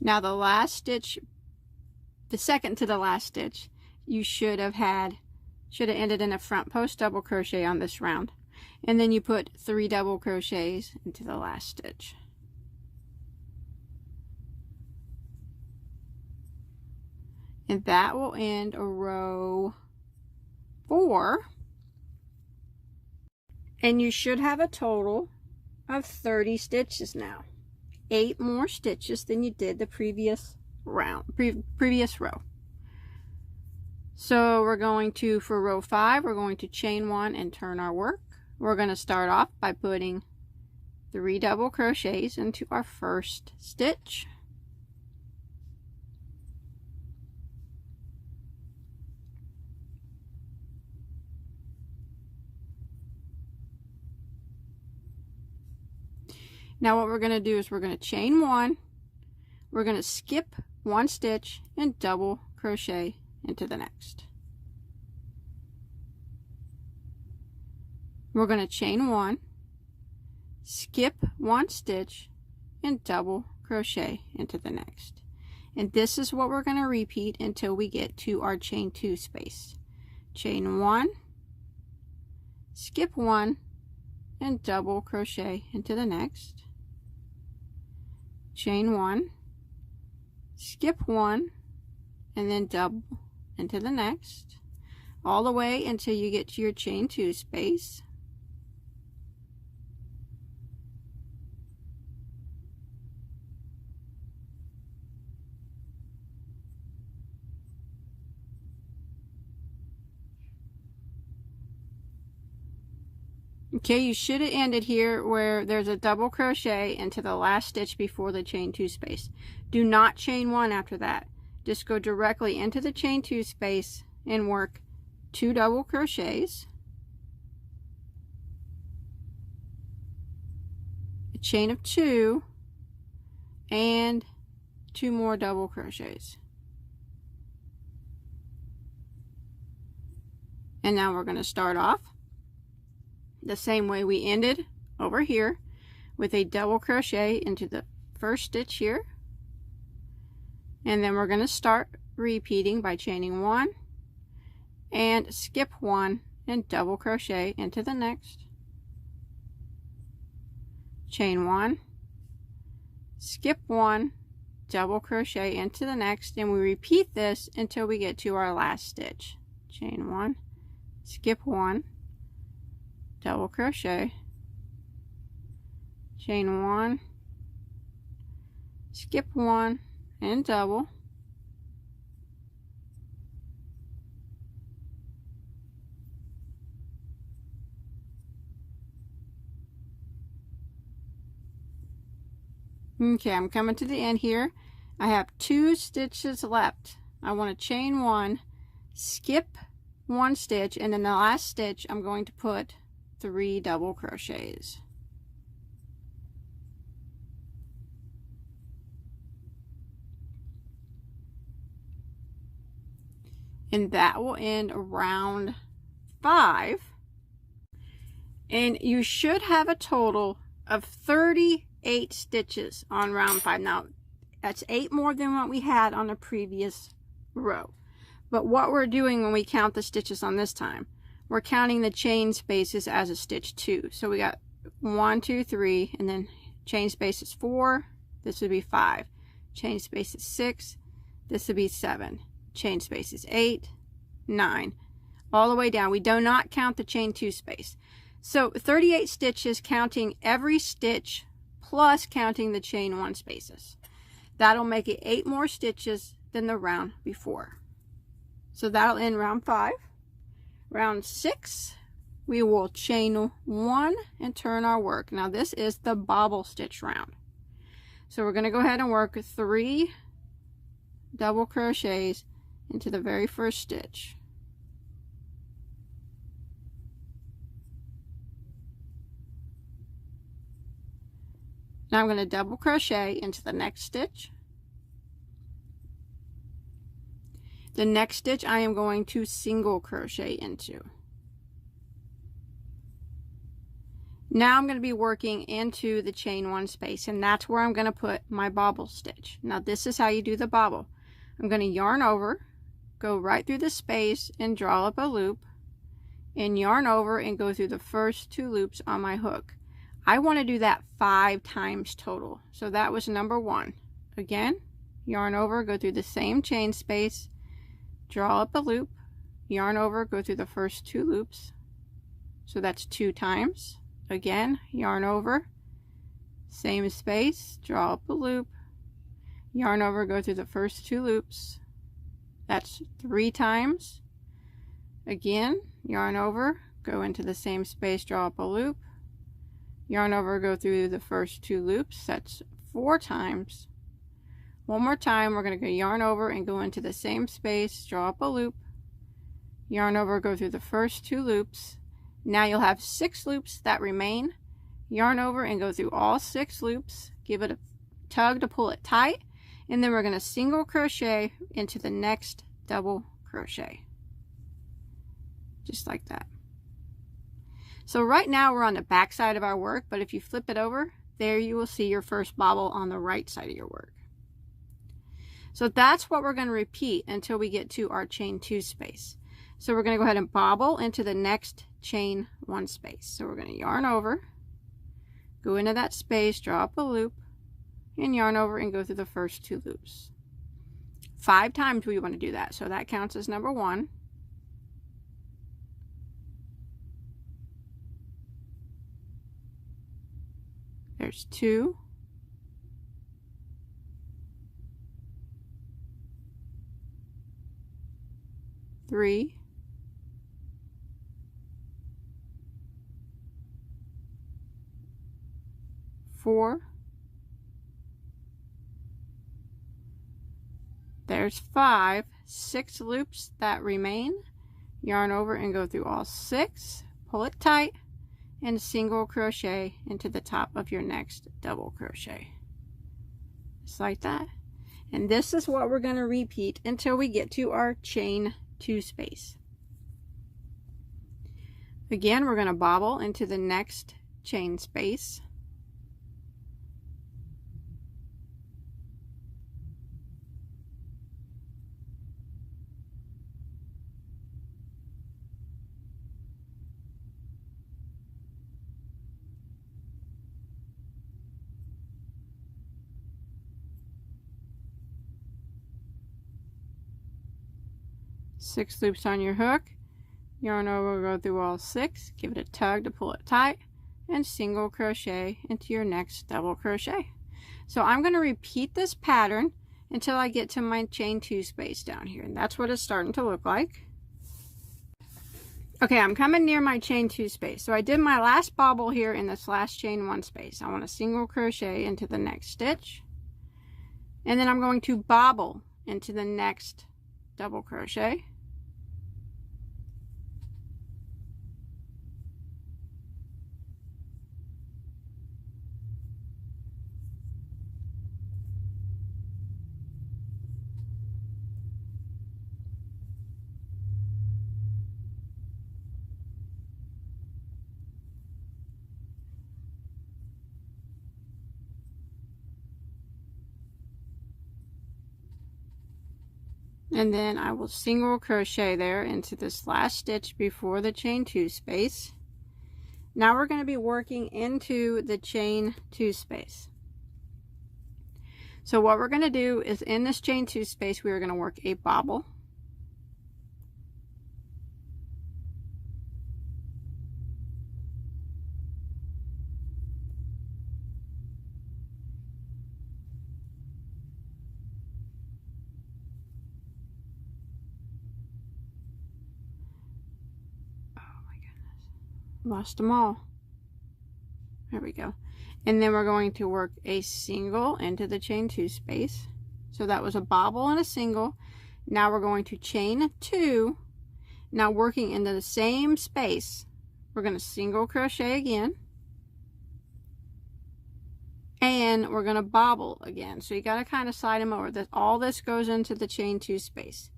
Now the last stitch, the second to the last stitch, you should have ended in a front post double crochet on this round. And then you put 3 double crochets into the last stitch. And that will end row 4. And you should have a total of 30 stitches now. 8 more stitches than you did the previous previous row. So we're going to, for row 5, we're going to chain 1 and turn our work. We're going to start off by putting 3 double crochets into our first stitch. Now what we're going to do is we're going to chain 1, we're going to skip 1 stitch and double crochet into the next. We're going to chain 1, skip 1 stitch and double crochet into the next. And this is what we're going to repeat until we get to our chain 2 space. Chain 1, skip 1 and double crochet into the next. Chain 1, skip 1 and then double into the next, all the way until you get to your chain 2 space. Okay, you should have ended here where there's a double crochet into the last stitch before the chain 2 space. Do not chain 1 after that. Just go directly into the chain 2 space and work 2 double crochets, a chain of 2, and 2 more double crochets. And now we're going to start off the same way we ended over here, with a double crochet into the first stitch here, and then we're going to start repeating by chaining 1 and skip 1 and double crochet into the next, chain 1, skip 1, double crochet into the next, and we repeat this until we get to our last stitch. Chain 1, skip 1, double crochet, chain 1, skip 1 and double, okay, I'm coming to the end here. I have 2 stitches left. I want to chain 1, skip 1 stitch, and in the last stitch I'm going to put 3 double crochets. And that will end round 5. And you should have a total of 38 stitches on round 5. Now, that's 8 more than what we had on the previous row. But what we're doing when we count the stitches on this time, we're counting the chain spaces as a stitch 2. So we got 1, 2, 3, and then chain spaces 4. This would be 5. Chain spaces 6. This would be 7. Chain spaces 8, 9, all the way down. We do not count the chain 2 space. So 38 stitches, counting every stitch plus counting the chain 1 spaces. That'll make it 8 more stitches than the round before. So that'll end round 5. Round 6, we will chain 1 and turn our work. Now this is the bobble stitch round. So we're going to go ahead and work 3 double crochets into the very first stitch. Now I'm going to double crochet into the next stitch. The next stitch I am going to single crochet into. Now I'm going to be working into the chain 1 space, and that's where I'm going to put my bobble stitch. Now this is how you do the bobble. I'm going to yarn over, go right through the space and draw up a loop, and yarn over and go through the first 2 loops on my hook. I want to do that 5 times total. So that was number 1. Again, yarn over, go through the same chain space, draw up a loop, yarn over, go through the first 2 loops. So that's 2 times. Again, yarn over, same space, draw up a loop, yarn over, go through the first 2 loops. That's 3 times. Again, yarn over, go into the same space, draw up a loop, yarn over, go through the first 2 loops. That's 4 times. One more time, we're going to go yarn over and go into the same space, draw up a loop, yarn over, go through the first 2 loops. Now you'll have 6 loops that remain. Yarn over and go through all 6 loops, give it a tug to pull it tight, and then we're going to single crochet into the next double crochet, just like that. So right now we're on the back side of our work, but if you flip it over, there you will see your first bobble on the right side of your work. So that's what we're going to repeat until we get to our chain 2 space. So we're going to go ahead and bobble into the next chain 1 space. So we're going to yarn over, go into that space, draw up a loop, and yarn over and go through the first 2 loops. 5 times we want to do that, so that counts as number 1. There's 2. 3. 4, there's 5, 6 loops that remain, yarn over and go through all 6, pull it tight, and single crochet into the top of your next double crochet, just like that. And this is what we're going to repeat until we get to our chain 2 space. Again, we're going to bobble into the next chain space, six loops on your hook, yarn over, go through all 6, give it a tug to pull it tight, and single crochet into your next double crochet. So I'm going to repeat this pattern until I get to my chain 2 space down here, and that's what it's starting to look like. Okay, I'm coming near my chain 2 space. So I did my last bobble here in this last chain 1 space. I want to single crochet into the next stitch, and then I'm going to bobble into the next double crochet. And then I will single crochet there into this last stitch before the chain 2 space. Now we're going to be working into the chain 2 space. So what we're going to do is in this chain 2 space, we are going to work a bobble, lost them all. There we go. And then we're going to work a single into the chain 2 space. So that was a bobble and a single. Now we're going to chain 2. Now working into the same space, we're going to single crochet again, and we're going to bobble again. So you got to kind of slide them over. That all this goes into the chain 2 space.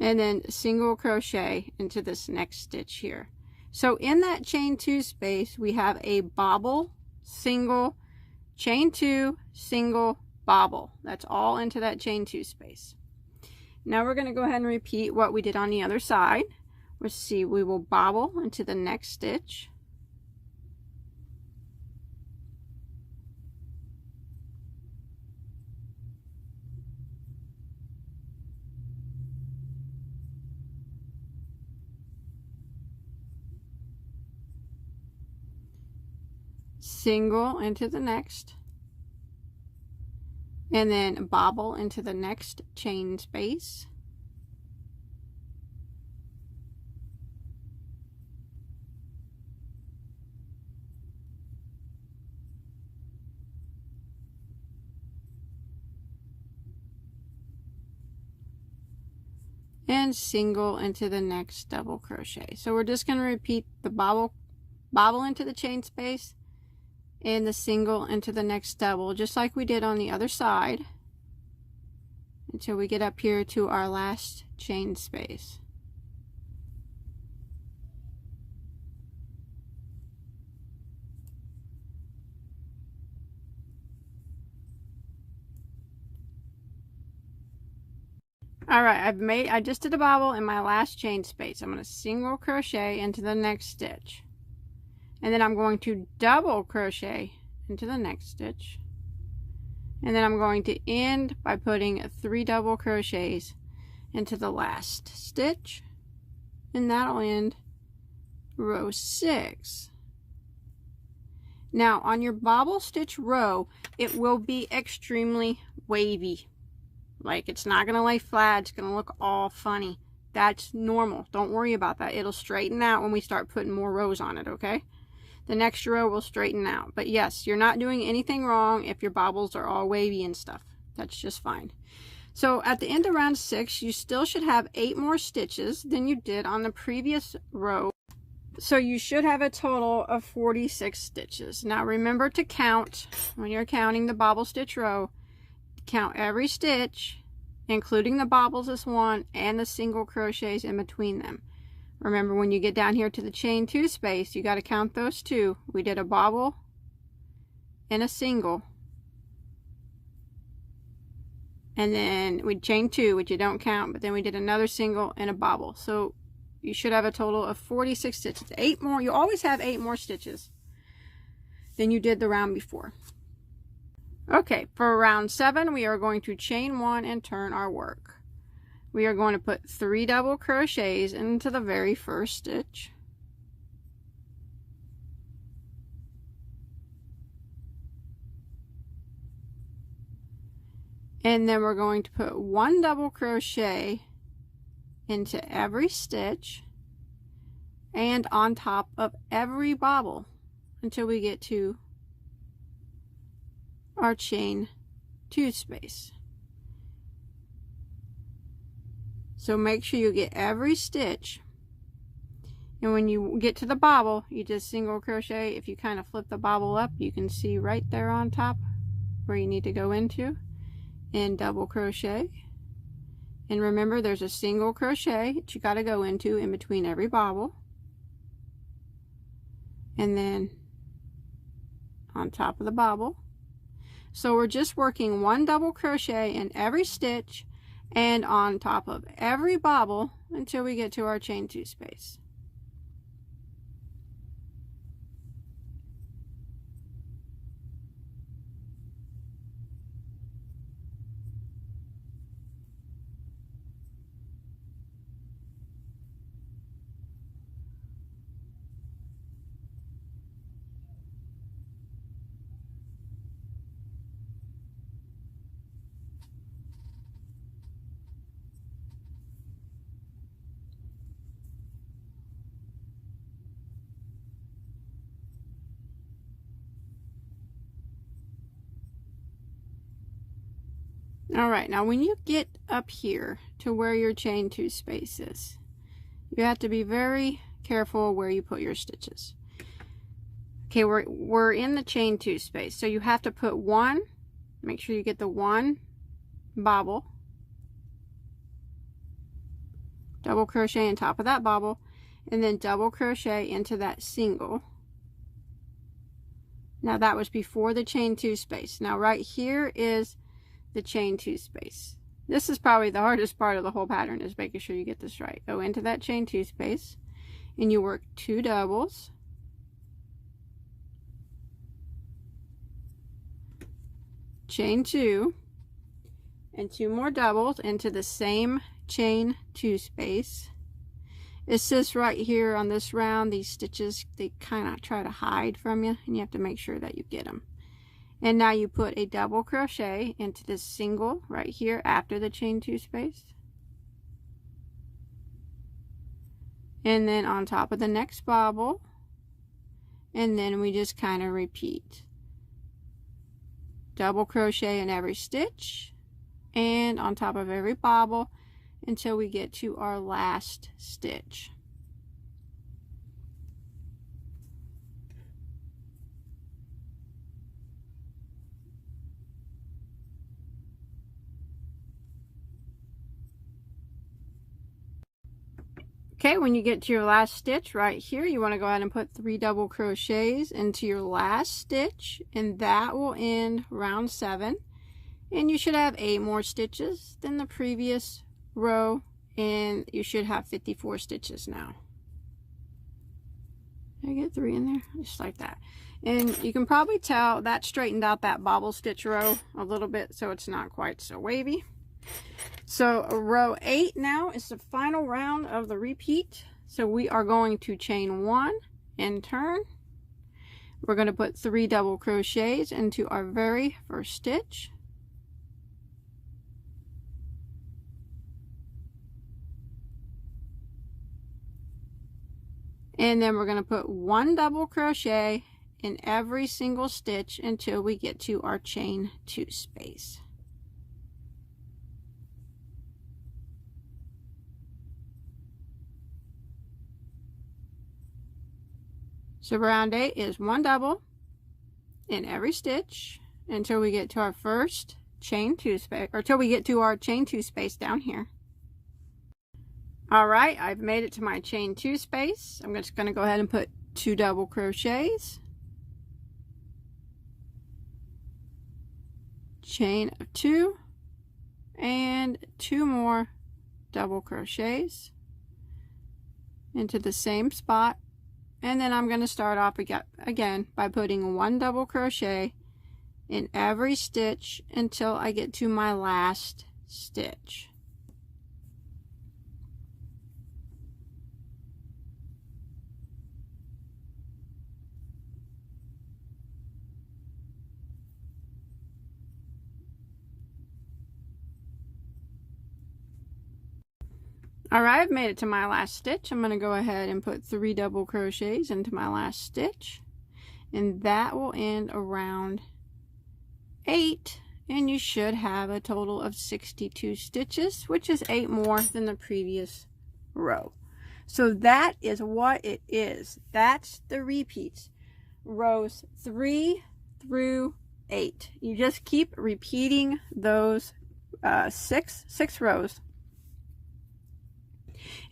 And then single crochet into this next stitch here. So in that chain 2 space, we have a bobble, single, chain 2, single, bobble. That's all into that chain 2 space. Now we're going to go ahead and repeat what we did on the other side. We'll see, we will bobble into the next stitch, single into the next, and then bobble into the next chain space, and single into the next double crochet. So we're just going to repeat the bobble into the chain space and the single into the next double, just like we did on the other side, until we get up here to our last chain space. All right, I just did a bobble in my last chain space. I'm going to single crochet into the next stitch, and then I'm going to double crochet into the next stitch, and then I'm going to end by putting 3 double crochets into the last stitch, and that'll end row 6. Now on your bobble stitch row, it will be extremely wavy. Like it's not going to lay flat, it's going to look all funny. That's normal. Don't worry about that. It'll straighten out when we start putting more rows on it, okay? The next row will straighten out. But yes, you're not doing anything wrong if your bobbles are all wavy and stuff. That's just fine. So at the end of round 6, you still should have 8 more stitches than you did on the previous row. So you should have a total of 46 stitches. Now remember to count when you're counting the bobble stitch row. Count every stitch, including the bobbles as one and the single crochets in between them. Remember, when you get down here to the chain 2 space, you got to count those 2. We did a bobble and a single, and then we chain 2, which you don't count, but then we did another single and a bobble. So you should have a total of 46 stitches. 8 more. You always have 8 more stitches than you did the round before. Okay, for round 7, we are going to chain 1 and turn our work. We are going to put 3 double crochets into the very first stitch. And then we're going to put 1 double crochet into every stitch and on top of every bobble until we get to our chain 2 space. So make sure you get every stitch, and when you get to the bobble, you just single crochet. If you kind of flip the bobble up, you can see right there on top where you need to go into, and double crochet. And remember, there's a single crochet that you got to go into in between every bobble, and then on top of the bobble. So we're just working 1 double crochet in every stitch and on top of every bobble until we get to our chain 2 space. All right, now when you get up here to where your chain 2 space is, you have to be very careful where you put your stitches. Okay, we're in the chain 2 space, so you have to put 1, make sure you get the 1 bobble, double crochet on top of that bobble, and then double crochet into that single. Now that was before the chain 2 space. Now right here is the chain 2 space. This is probably the hardest part of the whole pattern, is making sure you get this right. Go into that chain 2 space and you work 2 doubles, chain 2, and 2 more doubles into the same chain 2 space. It says right here on this round, these stitches, they kind of try to hide from you, and you have to make sure that you get them. And now you put a double crochet into this single right here after the chain 2 space, and then on top of the next bobble, and then we just kind of repeat. Double crochet in every stitch and on top of every bobble until we get to our last stitch. Okay, when you get to your last stitch right here, you want to go ahead and put 3 double crochets into your last stitch, and that will end round 7. And you should have 8 more stitches than the previous row, and you should have 54 stitches now. Did I get 3 in there? Just like that. And you can probably tell that straightened out that bobble stitch row a little bit, so it's not quite so wavy. So row 8 now is the final round of the repeat. So we are going to chain 1 and turn. We're going to put 3 double crochets into our very first stitch. And then we're going to put 1 double crochet in every single stitch until we get to our chain 2 space. So round 8 is 1 double in every stitch until we get to our first chain 2 space, or till we get to our chain 2 space down here. All right, I've made it to my chain 2 space. I'm just going to go ahead and put 2 double crochets, chain of 2, and 2 more double crochets into the same spot. And then I'm going to start off again by putting 1 double crochet in every stitch until I get to my last stitch. Alright, I've made it to my last stitch. I'm going to go ahead and put 3 double crochets into my last stitch, and that will end around 8, and you should have a total of 62 stitches, which is 8 more than the previous row. So that is what it is. That's the repeats, rows 3 through 8. You just keep repeating those six rows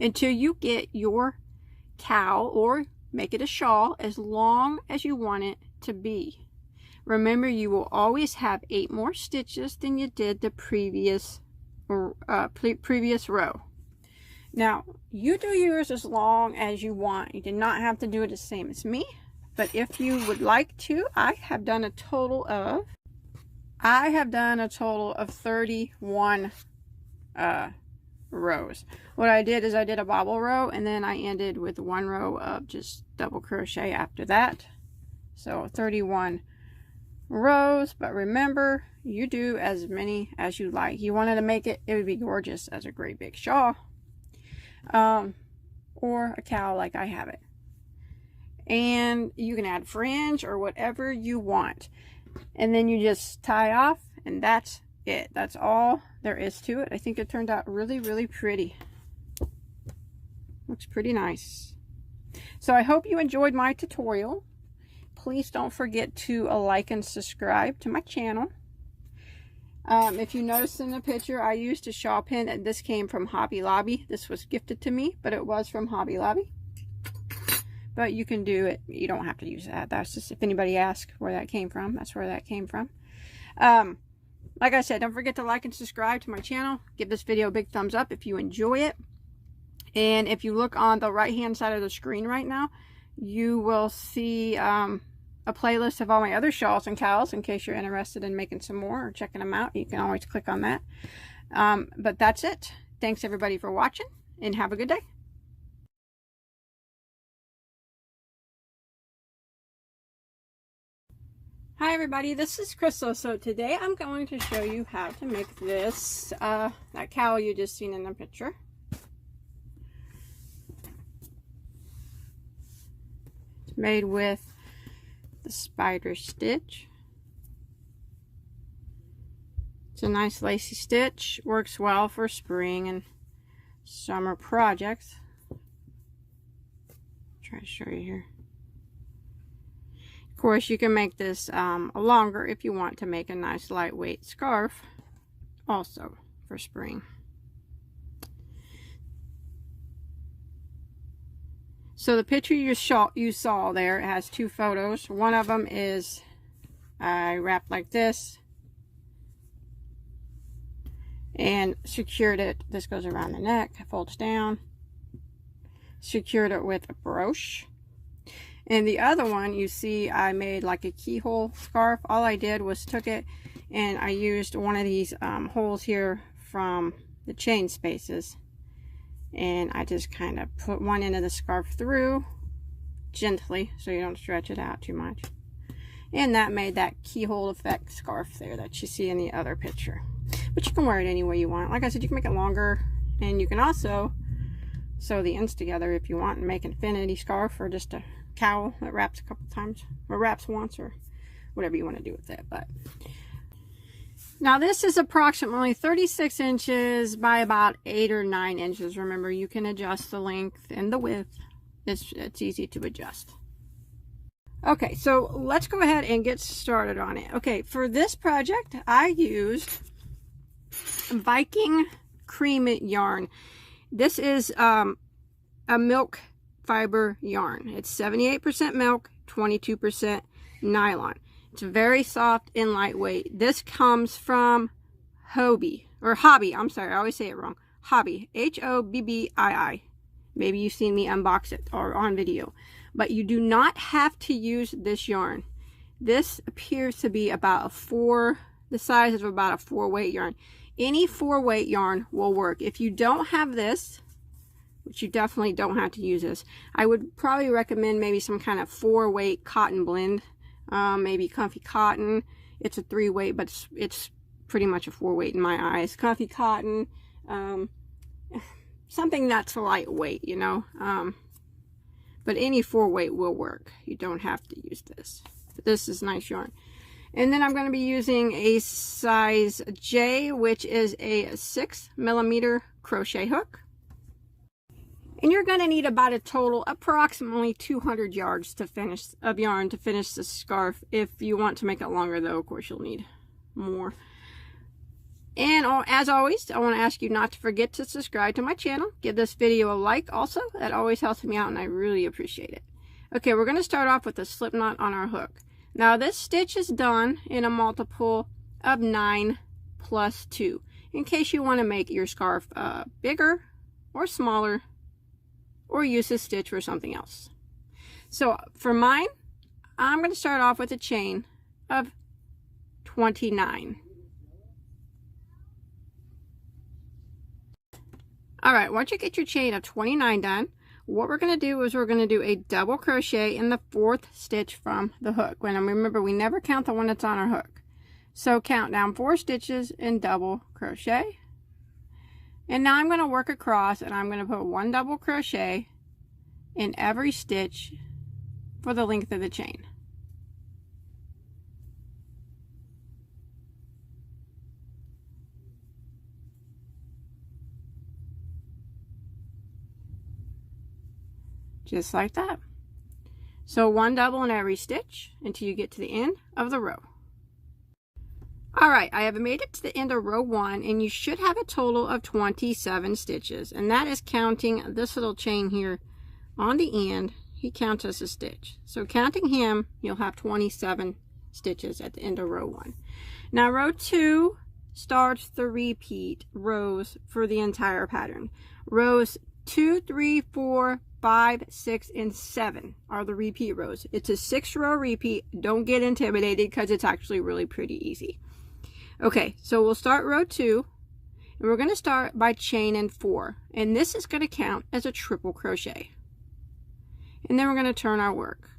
until you get your cowl, or make it a shawl, as long as you want it to be. Remember, you will always have 8 more stitches than you did the previous row. Now, you do yours as long as you want. You do not have to do it the same as me, but if you would like to, I have done a total of 31 rows. What I did is I did a bobble row, and then I ended with 1 row of just double crochet after that. So 31 rows, but remember, you do as many as you like. You wanted to make it, it would be gorgeous as a great big shawl, or a cowl like I have it. And you can add fringe or whatever you want, and then you just tie off, and that's it. That's all there is to it. I think it turned out really, really pretty. Looks pretty nice. So I hope you enjoyed my tutorial. Please don't forget to like and subscribe to my channel. If you notice in the picture, I used a shawl pin, and this came from Hobby Lobby. This was gifted to me, but it was from Hobby Lobby. But you can do it. You don't have to use that. That's just, if anybody asks where that came from, that's where that came from. Like I said, don't forget to like and subscribe to my channel. Give this video a big thumbs up if you enjoy it. And if you look on the right hand side of the screen right now, you will see a playlist of all my other shawls and cowls, in case you're interested in making some more or checking them out. You can always click on that. But that's it. Thanks everybody for watching, and have a good day. Hi everybody, this is Crystal. So today I'm going to show you how to make this, that cowl you just seen in the picture. It's made with the spider stitch. It's a nice lacy stitch, works well for spring and summer projects. Try to show you here. Of course, you can make this longer if you want to make a nice lightweight scarf also for spring. So the picture you saw there has 2 photos. One of them is I wrapped like this and secured it. This goes around the neck, folds down. Secured it with a brooch. And the other one, you see, I made like a keyhole scarf. All I did was took it and I used one of these holes here from the chain spaces, and I just kind of put one end of the scarf through gently so you don't stretch it out too much. And that made that keyhole effect scarf there that you see in the other picture. But you can wear it any way you want. Like I said, you can make it longer, and you can also sew the ends together if you want and make an infinity scarf, or just a cowl that wraps a couple times, or wraps once, or whatever you want to do with it. But now this is approximately 36 inches by about 8 or 9 inches. Remember, you can adjust the length and the width. It's easy to adjust. Okay, so let's go ahead and get started on it. Okay, for this project, I used Viking cream yarn. This is a milk fiber yarn. It's 78% milk, 22% nylon. It's very soft and lightweight. This comes from Hobbii, I'm sorry, I always say it wrong. Hobbii, H-O-B-B-I-I. Maybe you've seen me unbox it or on video. But you do not have to use this yarn. This appears to be about the size of about a 4-weight yarn. Any 4-weight yarn will work. If you don't have this, which you definitely don't have to use this, I would probably recommend maybe some kind of 4-weight cotton blend. Maybe Comfy Cotton. It's a 3-weight, but it's pretty much a 4-weight in my eyes. Comfy Cotton. Something that's lightweight, you know. But any 4-weight will work. You don't have to use this. But this is nice yarn. And then I'm going to be using a size J, which is a 6mm crochet hook. And you're going to need about a total approximately 200 yards of yarn to finish the scarf. If you want to make it longer, though, of course, you'll need more. And as always, I want to ask you not to forget to subscribe to my channel. Give this video a like also. That always helps me out, and I really appreciate it. Okay, we're going to start off with a slip knot on our hook. Now, this stitch is done in a multiple of 9 plus 2. In case you want to make your scarf bigger or smaller, or use this stitch for something else. So, for mine, I'm going to start off with a chain of 29. Alright, once you get your chain of 29 done, what we're going to do is we're going to do a double crochet in the 4th stitch from the hook. And remember, we never count the one that's on our hook. So count down 4 stitches and double crochet. And now I'm going to work across, and I'm going to put 1 double crochet in every stitch for the length of the chain. Just like that. So 1 double in every stitch until you get to the end of the row. Alright, I have made it to the end of row 1, and you should have a total of 27 stitches. And that is counting this little chain here on the end. He counts as a stitch. So counting him, you'll have 27 stitches at the end of row 1. Now row 2 starts the repeat rows for the entire pattern. Rows 2, 3, 4, 5, 6, and 7 are the repeat rows. It's a 6-row repeat. Don't get intimidated because it's actually really pretty easy. Okay, so we'll start row 2, and we're going to start by chaining 4, and this is going to count as a triple crochet. And then we're going to turn our work.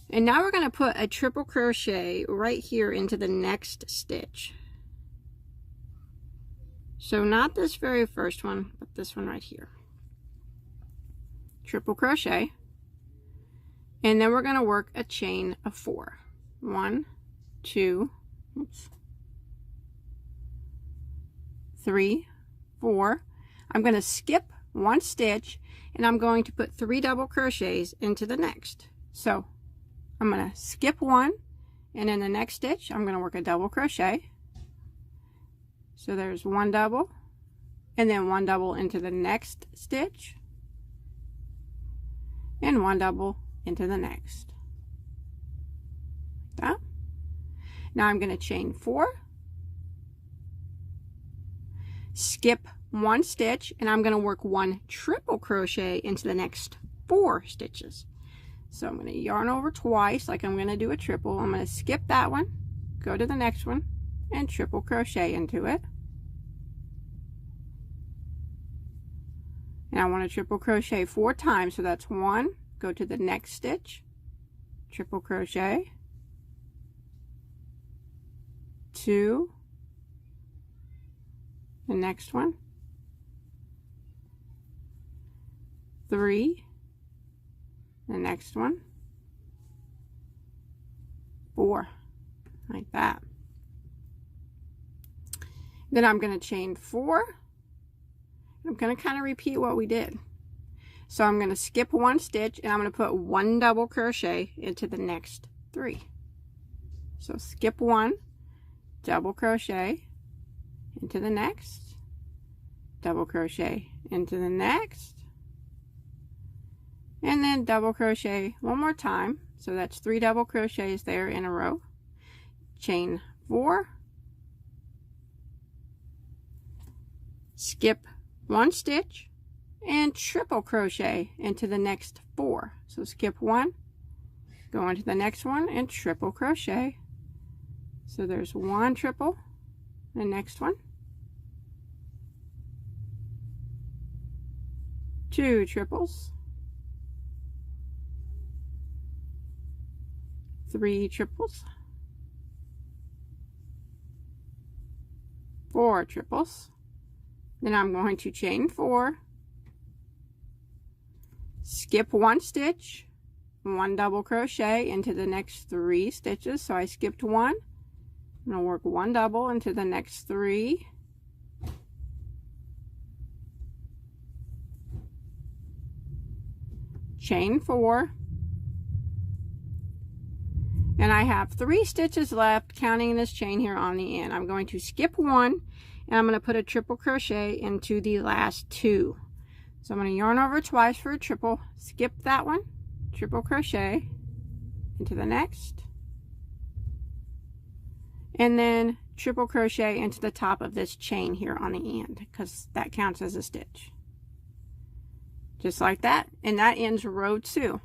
And now we're going to put a triple crochet right here into the next stitch. So not this very first one, but this one right here. Triple crochet, and then we're going to work a chain of 4. 1, 2, 3, 4. I'm going to skip 1 stitch, and I'm going to put 3 double crochets into the next. So I'm going to skip 1, and in the next stitch I'm going to work a double crochet. So there's 1 double, and then 1 double into the next stitch, and 1 double into the next. Like that. Now I'm going to chain 4, skip 1 stitch, and I'm going to work 1 triple crochet into the next 4 stitches. So I'm going to yarn over twice like I'm going to do a triple. I'm going to skip that one, go to the next one, and triple crochet into it. And I want to triple crochet 4 times, so that's 1, go to the next stitch, triple crochet, 2, the next one, 3, the next one, 4, like that. Then I'm going to chain 4. I'm going to kind of repeat what we did. So I'm going to skip 1 stitch and I'm going to put 1 double crochet into the next 3. So skip 1, double crochet into the next, double crochet into the next, and then double crochet one more time. So that's 3 double crochets there in a row. Chain 4, skip 1 stitch, and triple crochet into the next 4. So skip 1, go into the next one, and triple crochet. So there's 1 triple, the next one, 2 triples, 3 triples, 4 triples. Then I'm going to chain 4, skip 1 stitch, 1 double crochet into the next 3 stitches. So I skipped 1. I'm going to work 1 double into the next 3. Chain 4. And I have 3 stitches left, counting this chain here on the end. I'm going to skip 1, and I'm going to put a triple crochet into the last 2. So I'm going to yarn over twice for a triple, skip that one, triple crochet into the next, and then triple crochet into the top of this chain here on the end, because that counts as a stitch. Just like that, and that ends row 2.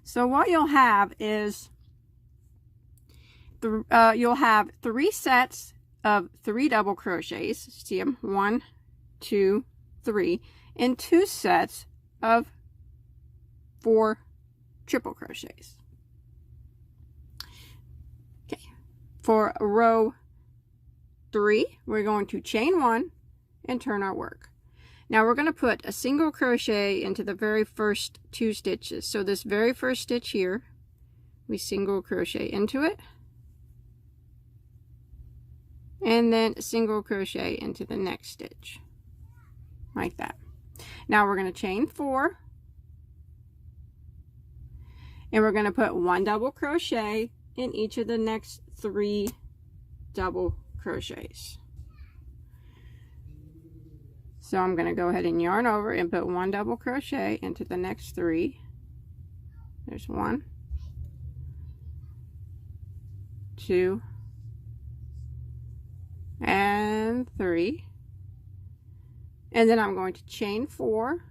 So what you'll have is you'll have 3 sets of 3 double crochets. See them? 1, 2, 3, and 2 sets of 4 triple crochets. Okay, for row 3, we're going to chain 1 and turn our work. Now we're going to put a single crochet into the very first 2 stitches. So this very first stitch here, we single crochet into it, and then single crochet into the next stitch, like that. Now we're going to chain 4, and we're going to put 1 double crochet in each of the next 3 double crochets. So I'm going to go ahead and yarn over and put 1 double crochet into the next 3. There's 1, 2, and 3, and then I'm going to chain 4,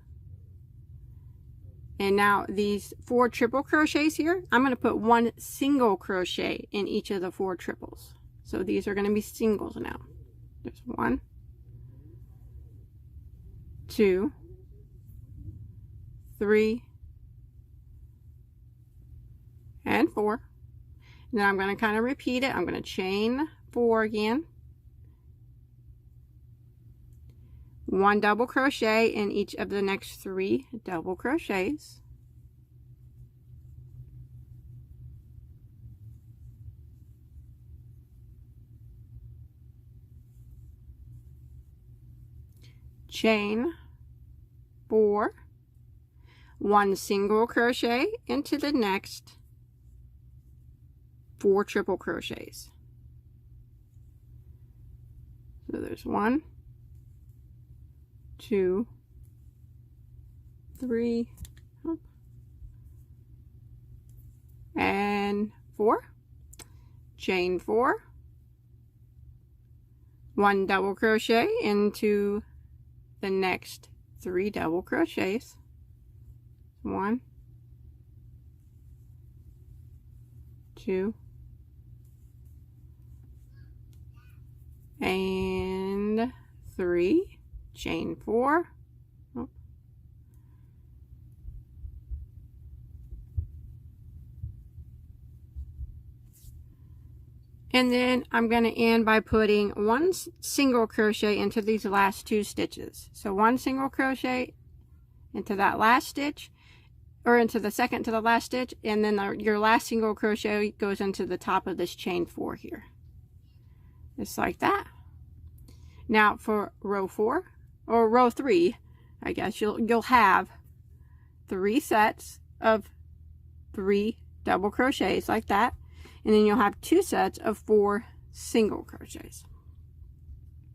and now these 4 triple crochets here, I'm going to put 1 single crochet in each of the 4 triples. So these are going to be singles now. There's 1, 2, 3, and 4. And then I'm going to kind of repeat it. I'm going to chain 4 again, 1 double crochet in each of the next 3 double crochets, chain 4, 1 single crochet into the next 4 triple crochets. So there's 1, 2, 3, and 4. Chain 4, 1 double crochet into the next 3 double crochets. 1, 2, and 3. Chain 4, And then I'm going to end by putting one single crochet into these last 2 stitches. So one single crochet into that last stitch, or into the second to the last stitch, and then your last single crochet goes into the top of this chain 4 here. Just like that. Now for row 4, or row 3, I guess you'll have 3 sets of 3 double crochets like that, and then you'll have 2 sets of 4 single crochets.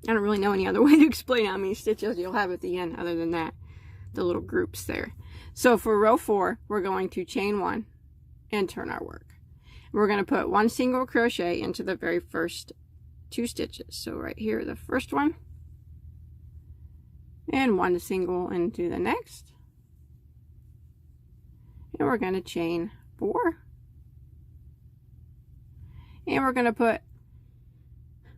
I don't really know any other way to explain how many stitches you'll have at the end other than that, the little groups there. So for row 4, we're going to chain 1 and turn our work. We're going to put 1 single crochet into the very first 2 stitches. So right here, the first one, and 1 single into the next, and we're going to chain 4, and we're going to put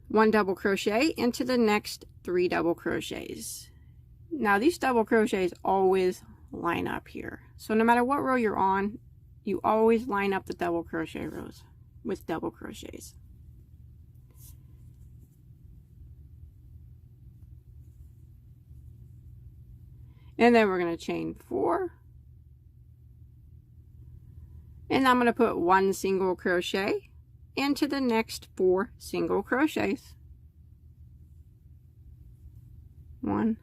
1 double crochet into the next 3 double crochets. Now these double crochets always line up here, so no matter what row you're on, you always line up the double crochet rows with double crochets. And then we're going to chain 4, and I'm going to put 1 single crochet into the next 4 single crochets. 1,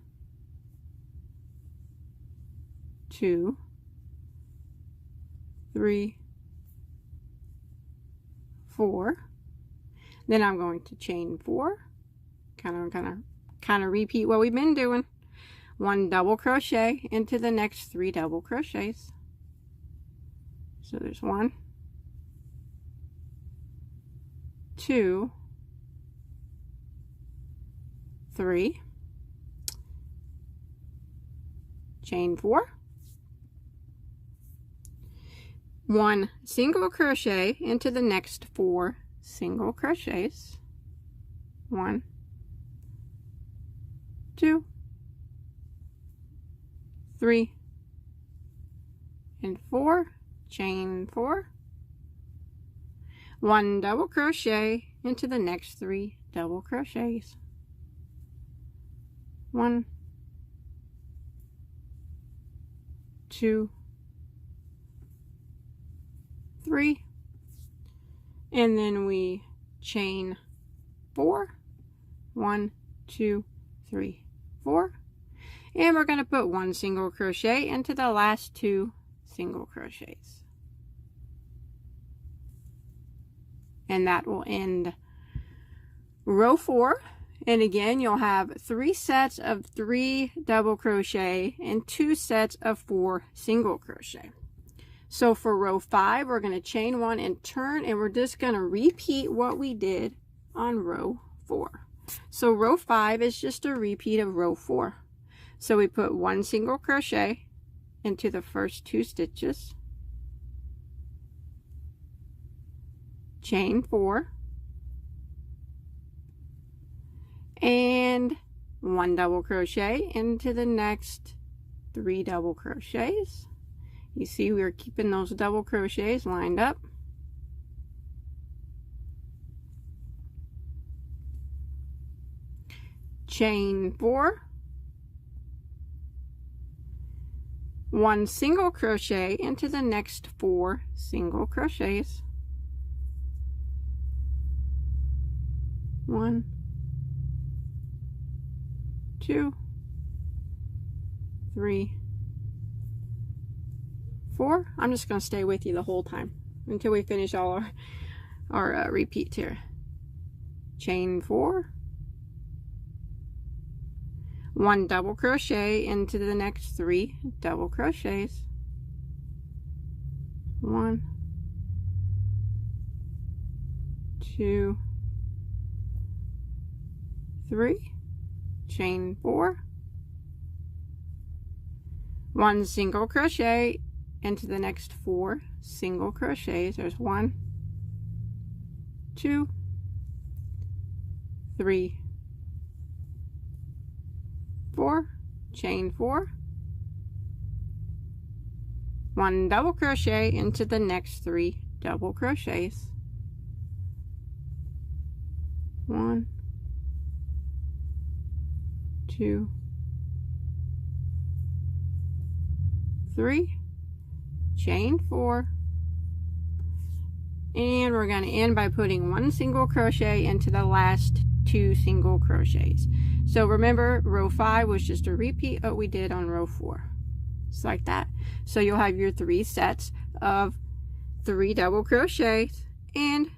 2, 3, 4. Then I'm going to chain 4, kind of repeat what we've been doing. 1 double crochet into the next 3 double crochets. So there's 1, 2, 3, chain 4, 1 single crochet into the next 4 single crochets. 1, 2, 3, and 4, chain 4, 1 double crochet into the next 3 double crochets. 1, 2, 3, and then we chain 4, 1, 2, 3, 4. And we're going to put 1 single crochet into the last 2 single crochets. And that will end row 4. And again, you'll have 3 sets of 3 double crochet and 2 sets of 4 single crochet. So for row 5, we're going to chain 1 and turn, and we're just going to repeat what we did on row 4. So row 5 is just a repeat of row 4. So we put 1 single crochet into the first 2 stitches, chain 4, and 1 double crochet into the next 3 double crochets. You see we're keeping those double crochets lined up. Chain 4, 1 single crochet into the next 4 single crochets. 1, 2, 3, 4. I'm just going to stay with you the whole time until we finish all our repeats here. Chain 4, 1 double crochet into the next 3 double crochets. 1, 2, 3, chain 4, 1 single crochet into the next 4 single crochets. There's 1, 2, 3, 4, chain 4, 1 double crochet into the next 3 double crochets. 1, 2, 3, chain 4, and we're going to end by putting 1 single crochet into the last 2 single crochets. So remember, row 5 was just a repeat of what we did on row 4. Just like that. So you'll have your 3 sets of 3 double crochets and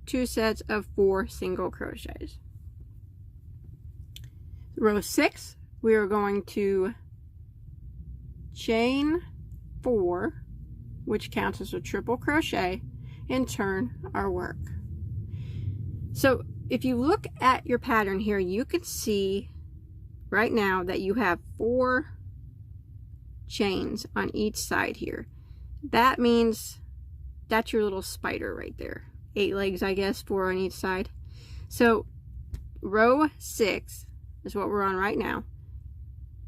2 sets of 4 single crochets. Row 6, we are going to chain 4, which counts as a triple crochet, and turn our work. So if you look at your pattern here, you can see right now that you have 4 chains on each side here. That means that's your little spider right there. 8 legs, I guess, 4 on each side. So row 6 is what we're on right now.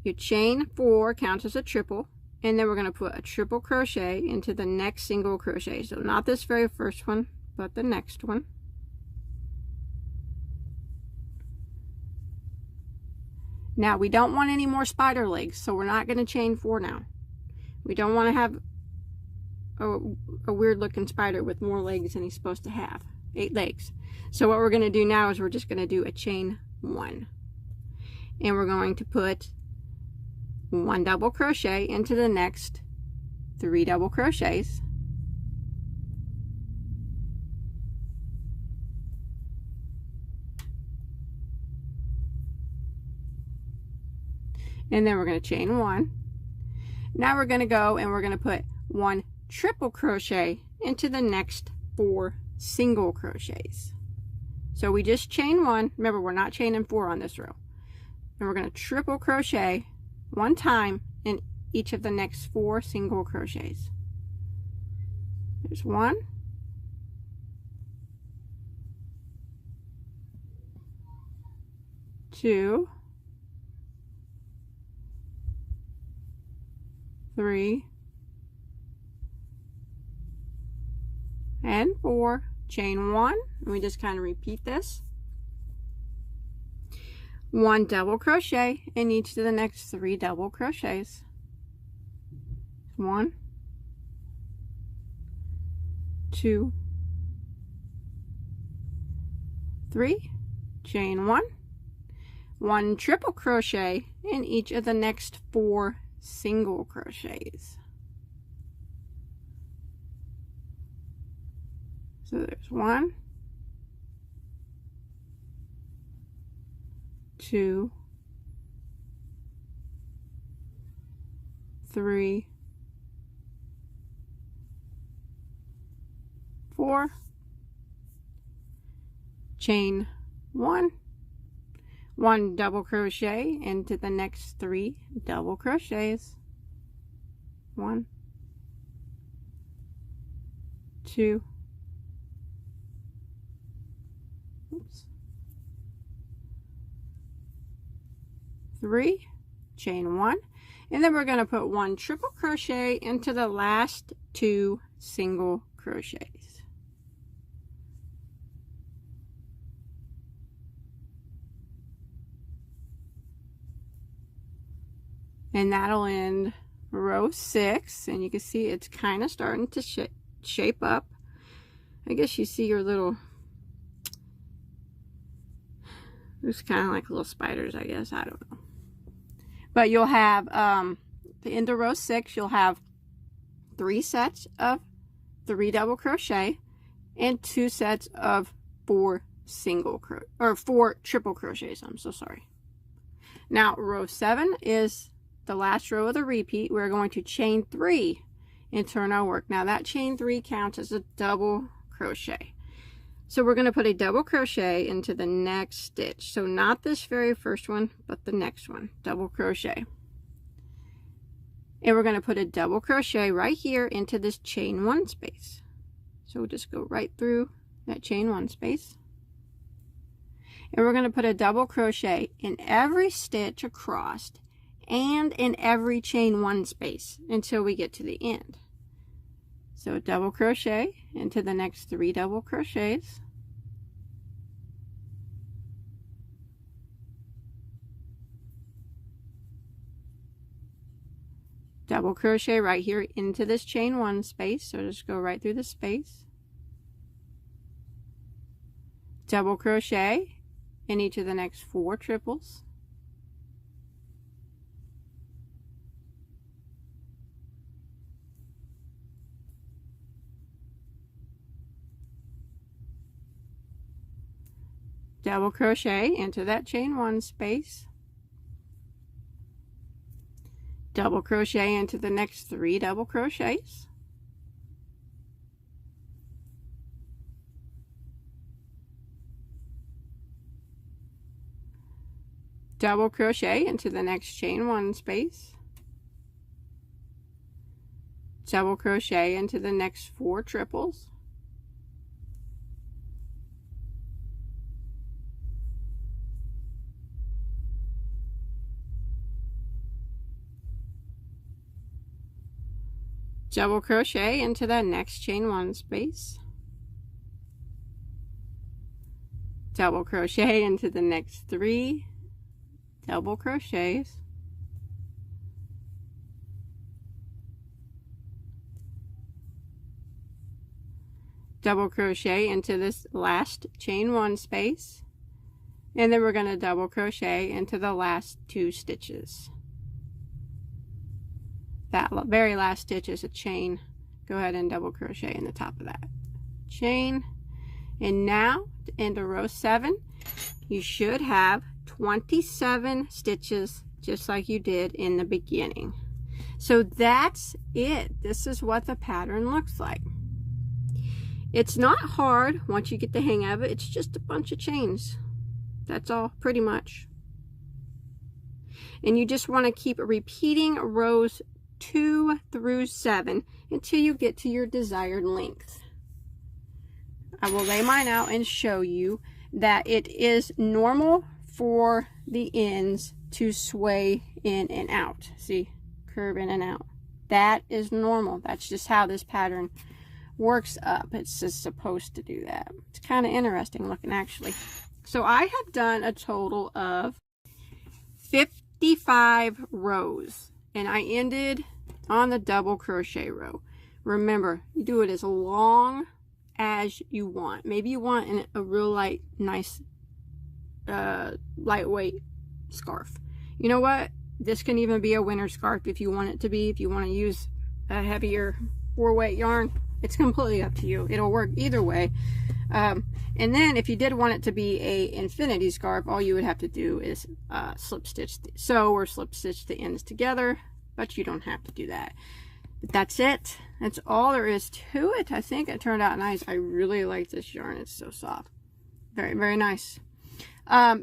Your chain 4 counts as a triple, and then we're going to put a triple crochet into the next single crochet. So not this very first one, but the next one. Now we don't want any more spider legs, so we're not going to chain 4 now. We don't want to have a weird looking spider with more legs than he's supposed to have. 8 legs. So what we're going to do now is we're just going to do a chain 1. And we're going to put 1 double crochet into the next 3 double crochets. And then we're going to chain 1. Now we're going to go and we're going to put 1 triple crochet into the next 4 single crochets. So we just chain 1. Remember, we're not chaining 4 on this row. And we're going to triple crochet 1 time in each of the next 4 single crochets. There's 1, 2, 3, and 4. Chain 1, and we just kind of repeat this. 1 double crochet in each of the next 3 double crochets. 1, 2, 3, chain 1, 1 triple crochet in each of the next 4 single crochets. So there's 1, 2, 3, 4, chain 1, 1 double crochet into the next 3 double crochets. 1, 2, 3, chain 1, and then we're going to put 1 triple crochet into the last 2 single crochets. And that'll end row 6, and you can see it's kind of starting to shape up. I guess you see your little, it's kind of like little spiders, I guess, I don't know. But you'll have, the end of row 6, you'll have 3 sets of 3 double crochet and 2 sets of 4 triple crochets. I'm so sorry. Now row 7 is the last row of the repeat. We're going to chain 3 and turn our work. Now that chain 3 counts as a double crochet. So we're going to put a double crochet into the next stitch. So not this very first one, but the next one. Double crochet. And we're going to put a double crochet right here into this chain 1 space. So we'll just go right through that chain 1 space. And we're going to put a double crochet in every stitch across and in every chain 1 space until we get to the end. So double crochet into the next 3 double crochets. double crochet right here into this chain 1 space. So just go right through the space, double crochet in each of the next 4 triples, double crochet into that chain 1 space, double crochet into the next 3 double crochets, double crochet into the next chain 1 space, double crochet into the next 4 triples, double crochet into that next chain 1 space, double crochet into the next 3 double crochets, double crochet into this last chain 1 space, and then we're going to double crochet into the last 2 stitches. That very last stitch is a chain. Go ahead and double crochet in the top of that chain. And now, at the end of row 7, you should have 27 stitches just like you did in the beginning. So that's it. This is what the pattern looks like. It's not hard once you get the hang of it. It's just a bunch of chains. That's all, pretty much. And you just want to keep repeating rows 2 through 7 until you get to your desired length. I will lay mine out and show you that it is normal for the ends to sway in and out. See, curve in and out. That is normal. That's just how this pattern works up. It's just supposed to do that. It's kind of interesting looking, actually. So I have done a total of 55 rows, and I ended on the double crochet row. Remember, you do it as long as you want. Maybe you want a real light, nice, lightweight scarf. You know what? This can even be a winter scarf if you want it to be. If you want to use a heavier 4-weight yarn, it's completely up to you. It'll work either way. And then if you did want it to be a infinity scarf, all you would have to do is slip stitch, sew or slip stitch the ends together, but you don't have to do that. But that's it. That's all there is to it. I think it turned out nice. I really like this yarn. It's so soft. Very, very nice.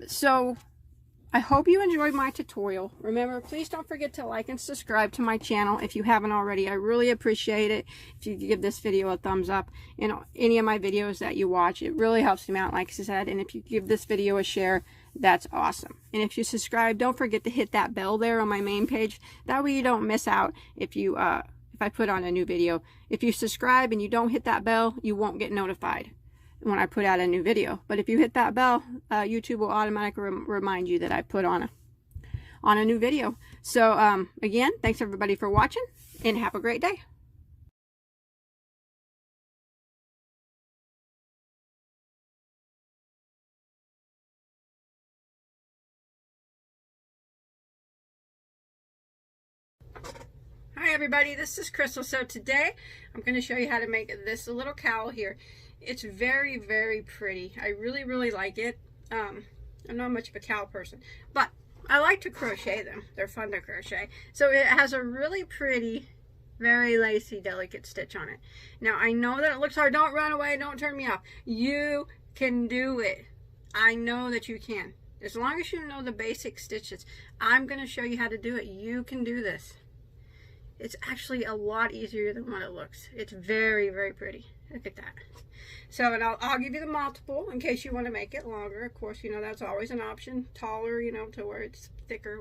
So I hope you enjoyed my tutorial. Remember, please don't forget to like and subscribe to my channel if you haven't already. I really appreciate it if you give this video a thumbs up. And any of my videos that you watch, it really helps me out, like I said. And if you give this video a share, that's awesome. And if you subscribe, don't forget to hit that bell there on my main page. That way you don't miss out if you if I put on a new video. If you subscribe and you don't hit that bell, you won't get notified when I put out a new video. But if you hit that bell, YouTube will automatically remind you that I put on a new video. So again, thanks everybody for watching, and have a great day. Hi everybody, this is Crystal. So today I'm going to show you how to make this little cowl here. It's very, very pretty. I really, really like it. I'm not much of a cowl person, but I like to crochet them. They're fun to crochet. So it has a really pretty, very lacy, delicate stitch on it. Now I know that it looks hard. Don't run away. Don't turn me off. You can do it. I know that you can. As long as you know the basic stitches. I'm going to show you how to do it. You can do this. It's actually a lot easier than what it looks. It's very, very pretty. Look at that. So, and I'll give you the multiple in case you want to make it longer. Of course, you know, that's always an option. Taller, you know, to where it's thicker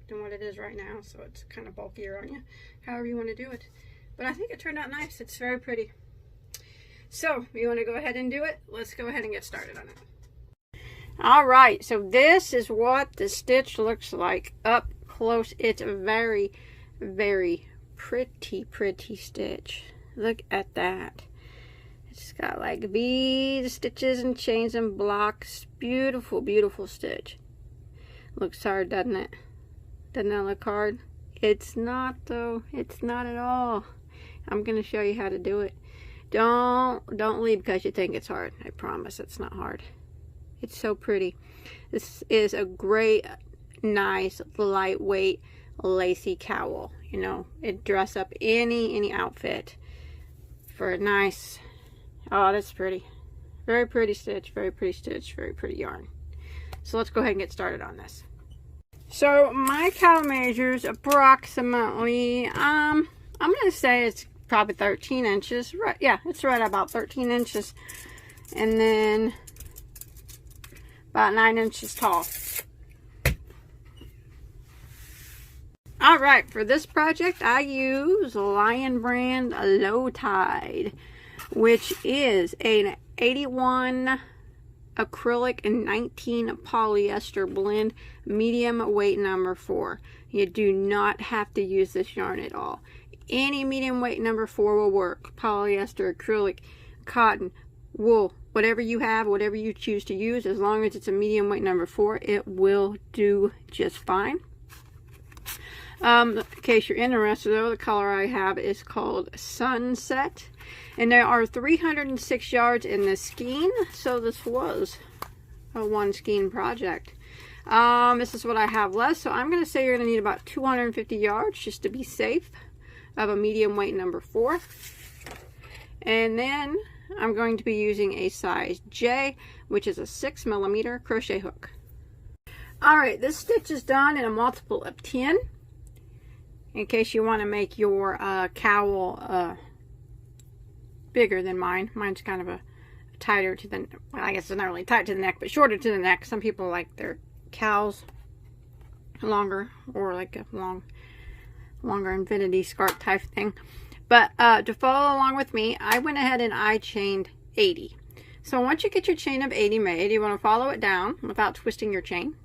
than what it is right now. So it's kind of bulkier on you. However you want to do it. But I think it turned out nice. It's very pretty. So, you want to go ahead and do it? Let's go ahead and get started on it. Alright, so this is what the stitch looks like up close. It's very, Very pretty stitch. Look at that. It's got like beads, stitches, and chains and blocks. Beautiful stitch. Looks hard, doesn't it? Doesn't that look hard? It's not though. It's not at all. I'm gonna show you how to do it. Don't leave because you think it's hard. I promise it's not hard. It's so pretty. This is a great, nice, lightweight, lacy cowl. You know, it dress up any outfit for a nice. Oh, that's pretty. Very pretty stitch. Very pretty stitch. Very pretty yarn. So let's go ahead and get started on this. So my cowl measures approximately. I'm gonna say it's probably 13 inches. Right? Yeah, it's right about 13 inches, and then about 9 inches tall. Alright, for this project I use Lion brand Low Tide, which is an 81 acrylic and 19 polyester blend, medium weight number 4. You do not have to use this yarn at all. Any medium weight number 4 will work. Polyester, acrylic, cotton, wool, whatever you have, whatever you choose to use, as long as it's a medium weight number 4, it will do just fine. In case you're interested though, the color I have is called Sunset, and there are 306 yards in this skein, so this was a one skein project. This is what I have left, so I'm going to say you're going to need about 250 yards just to be safe of a medium weight number 4. And then I'm going to be using a size J, which is a 6mm crochet hook. Alright, this stitch is done in a multiple of 10. In case you want to make your cowl bigger than mine. Mine's kind of a tighter to the, well, I guess it's not really tight to the neck, but shorter to the neck. Some people like their cowls longer, or like a longer infinity scarf type thing. But to follow along with me, I went ahead and I chained 80. So once you get your chain of 80 made, you want to follow it down without twisting your chain.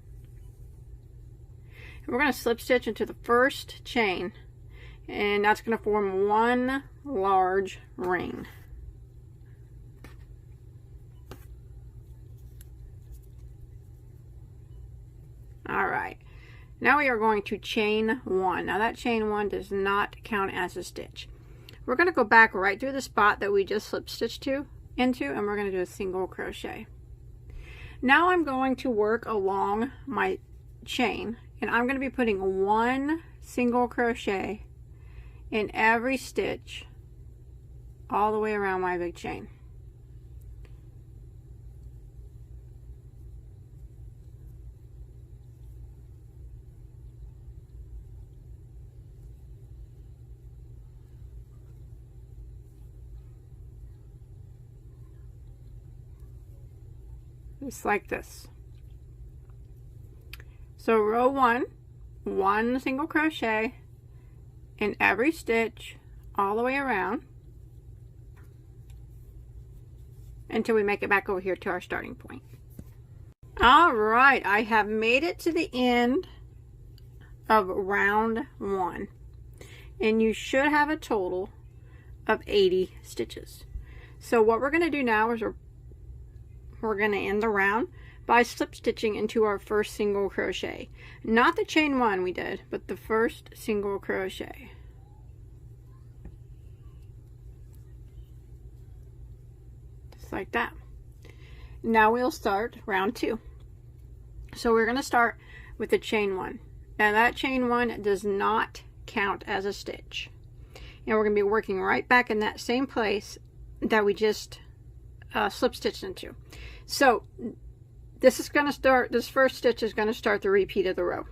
We're going to slip stitch into the first chain, and that's going to form one large ring. Alright, now we are going to chain 1. Now that chain 1 does not count as a stitch. We're going to go back right through the spot that we just slip stitched into, and we're going to do a single crochet. Now I'm going to work along my chain, and I'm going to be putting one single crochet in every stitch all the way around my big chain. Just like this. So row 1, one single crochet in every stitch all the way around until we make it back over here to our starting point. Alright, I have made it to the end of round 1, and you should have a total of 80 stitches. So what we're going to do now is we're going to end the round by slip stitching into our first single crochet. Not the chain 1 we did, but the first single crochet. Just like that. Now we'll start round 2. So we're going to start with the chain 1. Now that chain 1 does not count as a stitch. And we're going to be working right back in that same place that we just slip stitched into. So this is going to start, this first stitch is going to start the repeat of the row.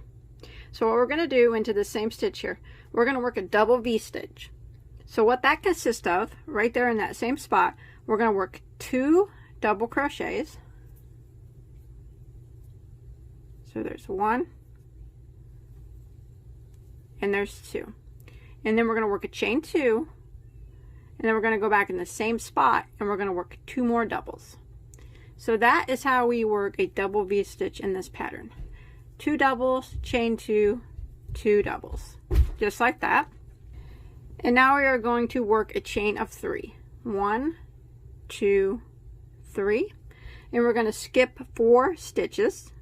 So what we're going to do into the same stitch here, we're going to work a double V stitch. So what that consists of, right there in that same spot, we're going to work 2 double crochets. So there's 1 and there's 2. And then we're going to work a chain 2, and then we're going to go back in the same spot and we're going to work 2 more doubles. So that is how we work a double V stitch in this pattern. 2 doubles, chain 2, 2 doubles. just like that. And now we are going to work a chain of 3. 1, 2, 3. And we're going to skip 4 stitches.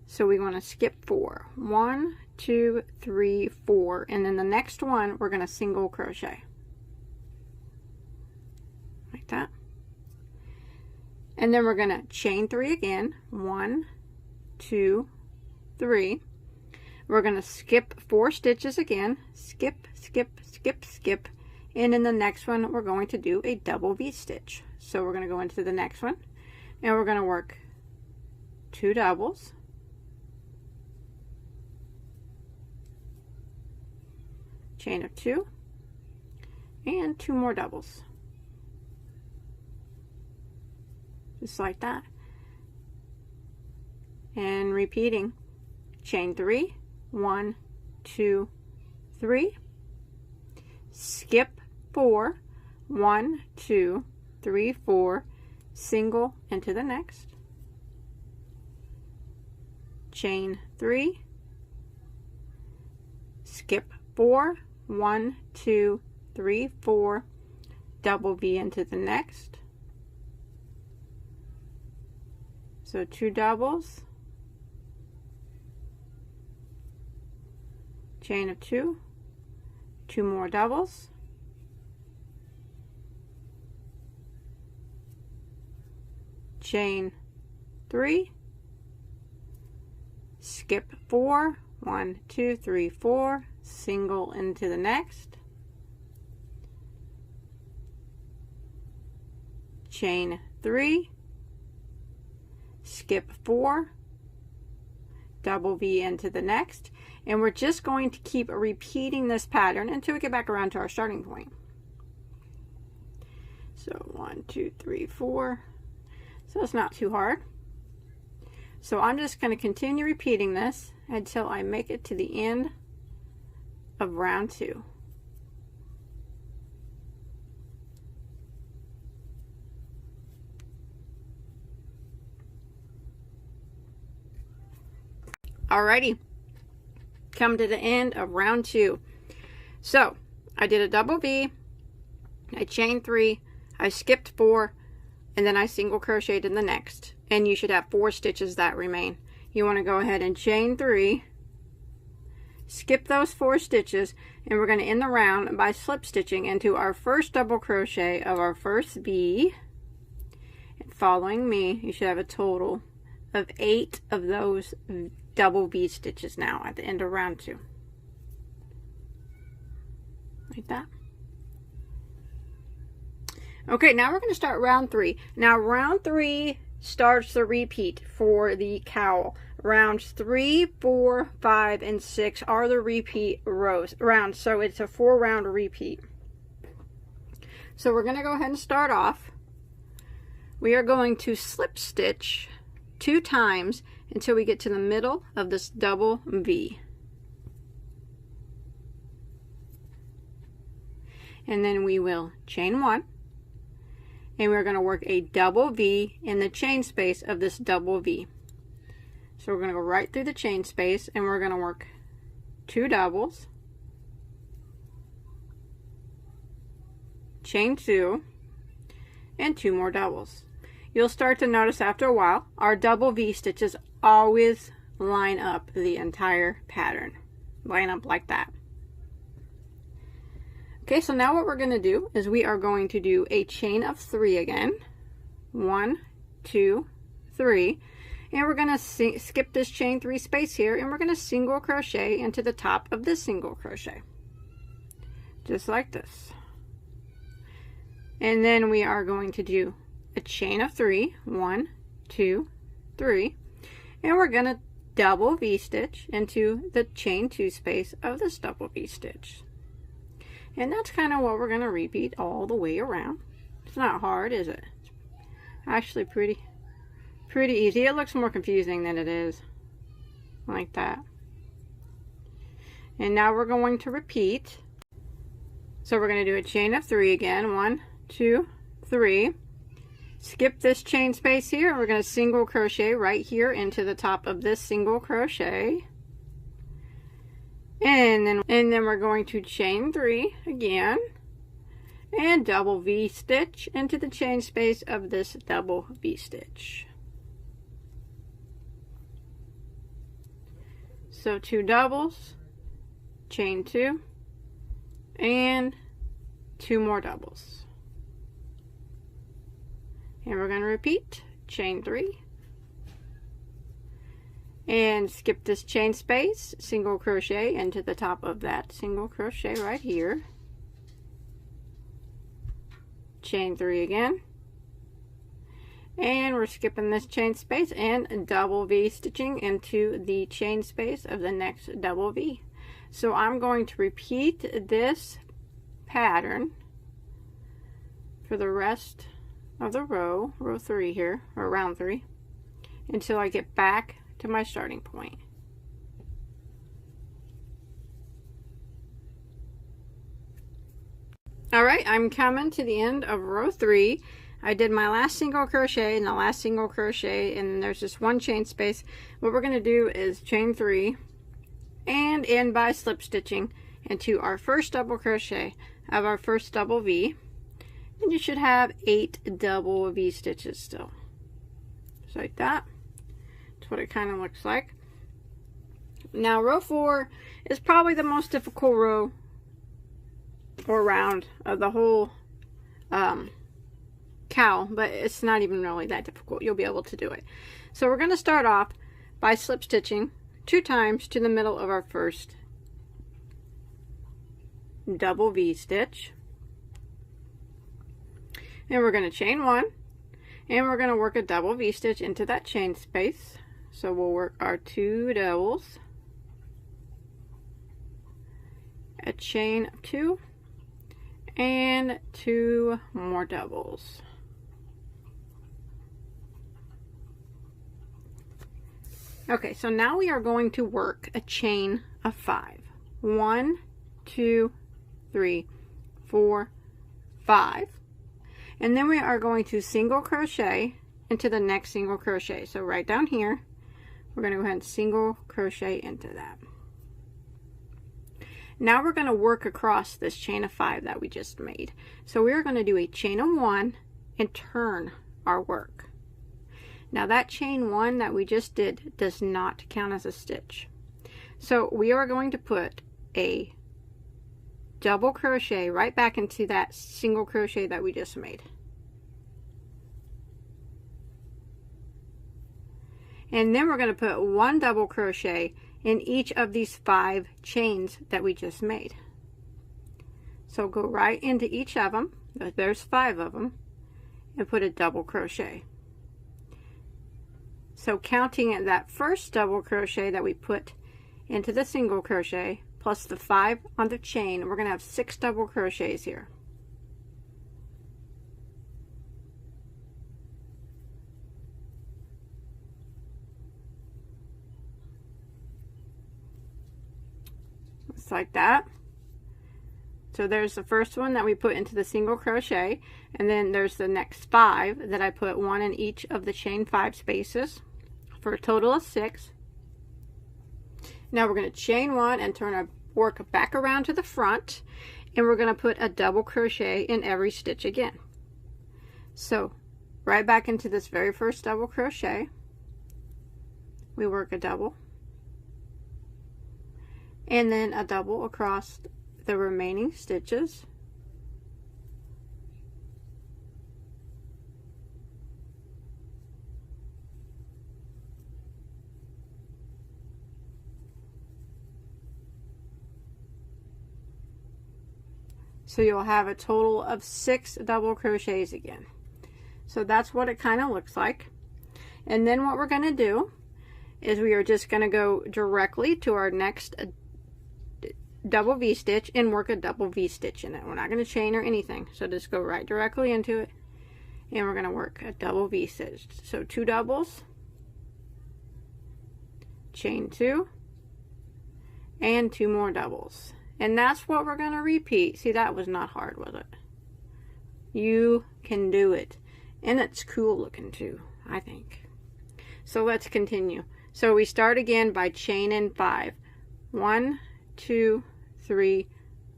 So we want to skip 4. 1, 2, 3, 4. And then the next one, we're going to single crochet. Like that. And then we're going to chain 3 again. 1, 2, 3. We're going to skip 4 stitches again. Skip, skip, skip, skip. And in the next one, we're going to do a double V stitch. So we're going to go into the next one, and we're going to work 2 doubles. Chain of 2, and 2 more doubles. Just like that. And repeating. Chain 3, 1, 2, 3. Skip 4, 1, 2, 3, 4. Single into the next. Chain 3. Skip 4, 1, 2, 3, 4. Double V into the next. So 2 doubles. Chain of 2, 2 more doubles, chain 3, skip 4, 1, 2, 3, 4, single into the next, chain 3, skip 4, double V into the next. And we're just going to keep repeating this pattern until we get back around to our starting point. So 1, 2, 3, 4. So it's not too hard. So I'm just going to continue repeating this until I make it to the end of round 2. Alrighty. Come to the end of round 2. So I did a double V, I chained 3, I skipped 4, and then I single crocheted in the next, and you should have 4 stitches that remain. You want to go ahead and chain 3, skip those 4 stitches, and we're going to end the round by slip stitching into our first double crochet of our first V. And following me, you should have a total of 8 of those double V stitches now at the end of round 2. Like that. Okay, now we're going to start round 3. Now round 3 starts the repeat for the cowl. Rounds 3, 4, 5, and 6 are the repeat rounds. So it's a 4-round repeat. So we're going to go ahead and start off. We are going to slip stitch 2 times until we get to the middle of this double V. And then we will chain 1, and we're going to work a double V in the chain space of this double V. So we're going to go right through the chain space, and we're going to work 2 doubles, chain 2, and 2 more doubles. You'll start to notice after a while, our double V stitches always line up the entire pattern. Line up like that. Okay, so now what we're going to do is we are going to do a chain of 3 again. 1, 2, 3. And we're going to skip this chain 3 space here, and we're going to single crochet into the top of this single crochet. Just like this. And then we are going to do a chain of 3, 1, 2, 3, and we're going to double V stitch into the chain 2 space of this double V stitch. And that's kind of what we're going to repeat all the way around. It's not hard, is it? It's actually pretty easy. It looks more confusing than it is. Like that. And now we're going to repeat. So we're going to do a chain of 3 again. 1, 2, 3. Skip this chain space here. We're going to single crochet right here into the top of this single crochet. And then we're going to chain 3 again and double V stitch into the chain space of this double V stitch. So 2 doubles, chain 2, and 2 more doubles. And we're going to repeat, chain 3, and skip this chain space, single crochet into the top of that single crochet right here, chain 3 again, and we're skipping this chain space and double V stitching into the chain space of the next double V. So I'm going to repeat this pattern for the rest of the row 3 here, or round 3, until I get back to my starting point. Alright, I'm coming to the end of row 3. I did my last single crochet and the last single crochet, and there's just one chain space. What we're going to do is chain 3 and end by slip stitching into our first double crochet of our first double V, and you should have 8 double V stitches still. Just like that. That's what it kind of looks like. Now row 4 is probably the most difficult row or round of the whole cowl, but it's not even really that difficult. You'll be able to do it. So we're going to start off by slip stitching 2 times to the middle of our first double V stitch, and we're going to chain 1, and we're going to work a double V stitch into that chain space. So we'll work our 2 doubles, a chain of 2, and 2 more doubles. Okay, so now we are going to work a chain of 5. 1, 2, 3, 4, 5. And then we are going to single crochet into the next single crochet. So right down here, we're going to go ahead and single crochet into that. Now we're going to work across this chain of 5 that we just made. So we're going to do a chain of 1 and turn our work. Now that chain 1 that we just did does not count as a stitch. So we are going to put a double crochet right back into that single crochet that we just made. And then we're going to put 1 double crochet in each of these 5 chains that we just made. So go right into each of them, there's 5 of them, and put a double crochet. So counting that first double crochet that we put into the single crochet plus the 5 on the chain, we're going to have 6 double crochets here. Just like that. So there's the first one that we put into the single crochet, and then there's the next 5 that I put 1 in each of the chain 5 spaces for a total of 6. Now we're going to chain 1 and turn our work back around to the front, and we're going to put a double crochet in every stitch again. So right back into this very first double crochet, we work a double, and then a double across the remaining stitches, so you'll have a total of 6 double crochets again. So that's what it kind of looks like. And then what we're going to do is we are just going to go directly to our next double V stitch and work a double V stitch in it. We're not going to chain or anything, so just go right directly into it, and we're going to work a double V stitch. So 2 doubles, chain 2, and 2 more doubles, and that's what we're going to repeat. See, that was not hard, was it? You can do it, and it's cool looking too, I think. So let's continue. So we start again by chaining 5. 1, 2, 3,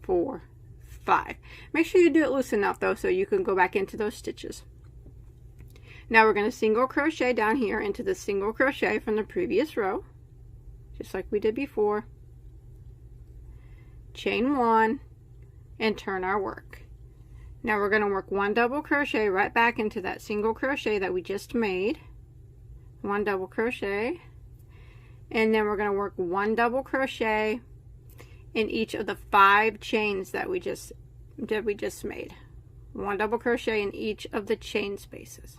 4, 5. Make sure you do it loose enough though so you can go back into those stitches. Now we're going to single crochet down here into the single crochet from the previous row, just like we did before. Chain 1 and turn our work. Now we're going to work 1 double crochet right back into that single crochet that we just made. 1 double crochet, and then we're going to work 1 double crochet in each of the 5 chains that we just made. 1 double crochet in each of the chain spaces.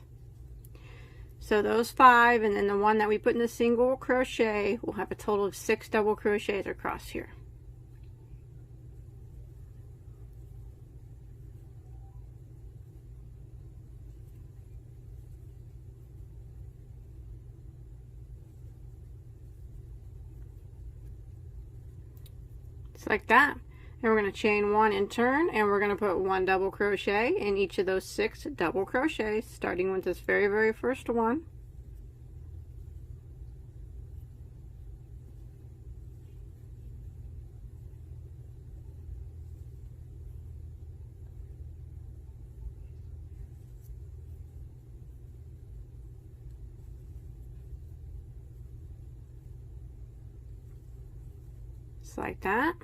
So those 5, and then the one that we put in the single crochet, will have a total of 6 double crochets across here. Just like that. And we're going to chain 1 and turn, and we're going to put 1 double crochet in each of those 6 double crochets, starting with this very first one. Just like that.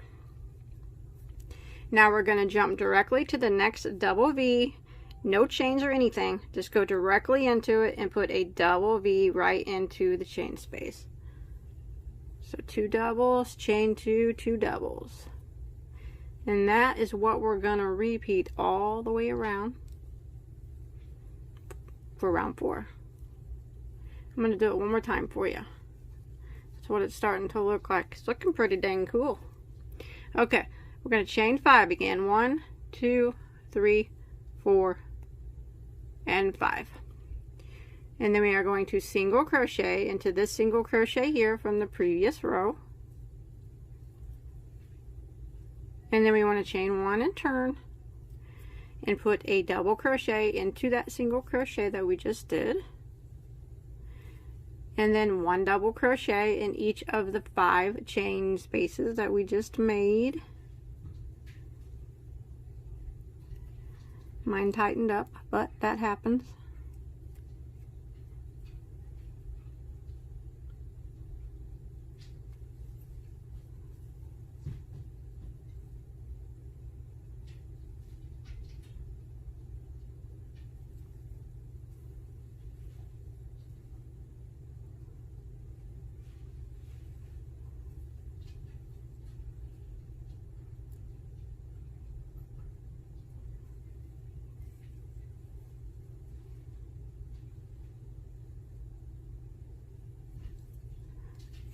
Now we're going to jump directly to the next double V, no chains or anything, just go directly into it and put a double V right into the chain space. So 2 doubles, chain 2, 2 doubles. And that is what we're going to repeat all the way around for round 4. I'm going to do it one more time for you. That's what it's starting to look like. It's looking pretty dang cool. Okay. We're going to chain 5 again. 1, 2, 3, 4, and 5. And then we are going to single crochet into this single crochet here from the previous row. And then we want to chain 1 and turn and put a double crochet into that single crochet that we just did. And then 1 double crochet in each of the 5 chain spaces that we just made. Mine tightened up, but that happens.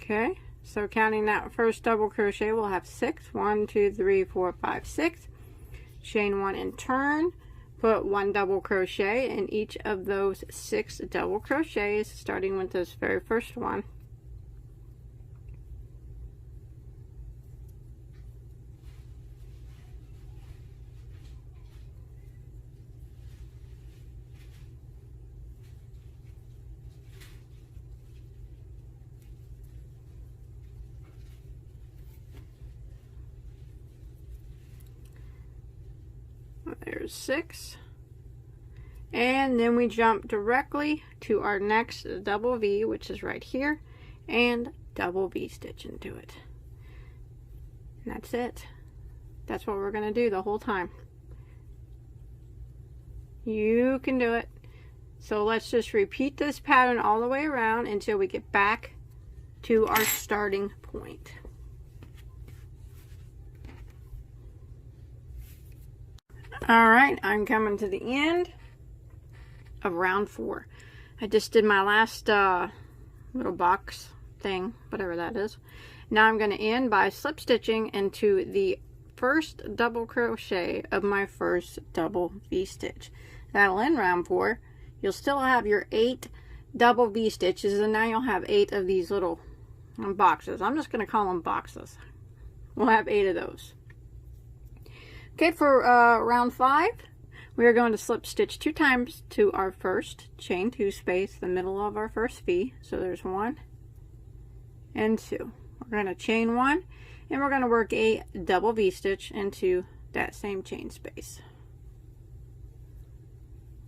Okay, so counting that first double crochet, we'll have 6. 1, 2, 3, 4, 5, 6. Chain 1 and turn. Put 1 double crochet in each of those 6 double crochets, starting with this very first one. There's 6, and then we jump directly to our next double V, which is right here, and double V stitch into it. And that's it. That's what we're going to do the whole time. You can do it. So let's just repeat this pattern all the way around until we get back to our starting point. Alright, I'm coming to the end of round 4. I just did my last little box thing, whatever that is. Now I'm going to end by slip stitching into the first double crochet of my first double V stitch. That'll end round 4. You'll still have your 8 double V stitches, and now you'll have 8 of these little boxes. I'm just going to call them boxes. We'll have 8 of those. Okay, for round 5, we are going to slip stitch 2 times to our first chain 2 space, the middle of our first V. So there's 1 and 2. We're going to chain 1 and we're going to work a double V-stitch into that same chain space.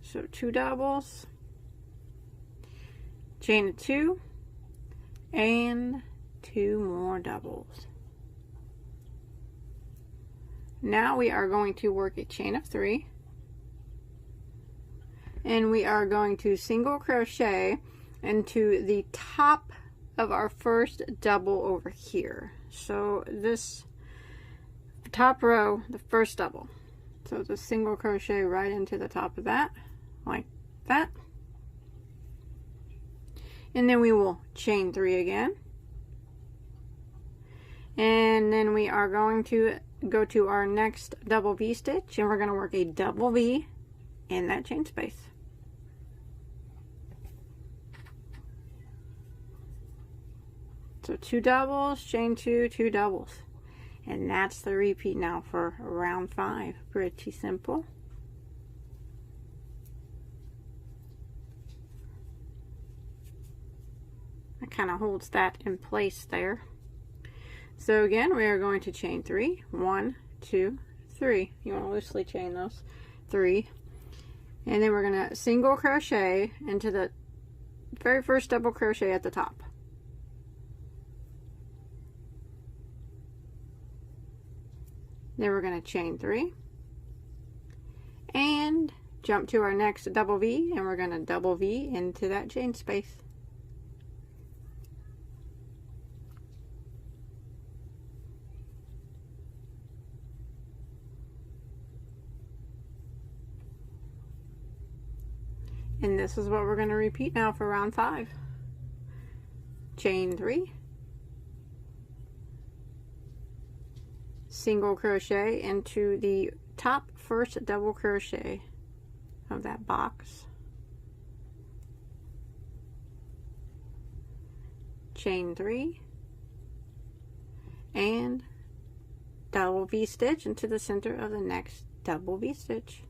So 2 doubles, chain of 2, and 2 more doubles. Now we are going to work a chain of 3, and we are going to single crochet into the top of our first double over here. So this top row, the first double. So just single crochet right into the top of that, like that. And then we will chain 3 again. And then we are going to go to our next double V-stitch, and we're going to work a double V in that chain space. So 2 doubles, chain 2, 2 doubles. And that's the repeat now for round 5. Pretty simple. That kind of holds that in place there. So again, we are going to chain 3. 1, 2, 3. You want to loosely chain those. 3. And then we're going to single crochet into the very first double crochet at the top. Then we're going to chain 3 and jump to our next double V, and we're going to double V into that chain space. And this is what we're going to repeat now for round 5. Chain 3, single crochet into the top first double crochet of that box, chain 3, and double V-stitch into the center of the next double V-stitch.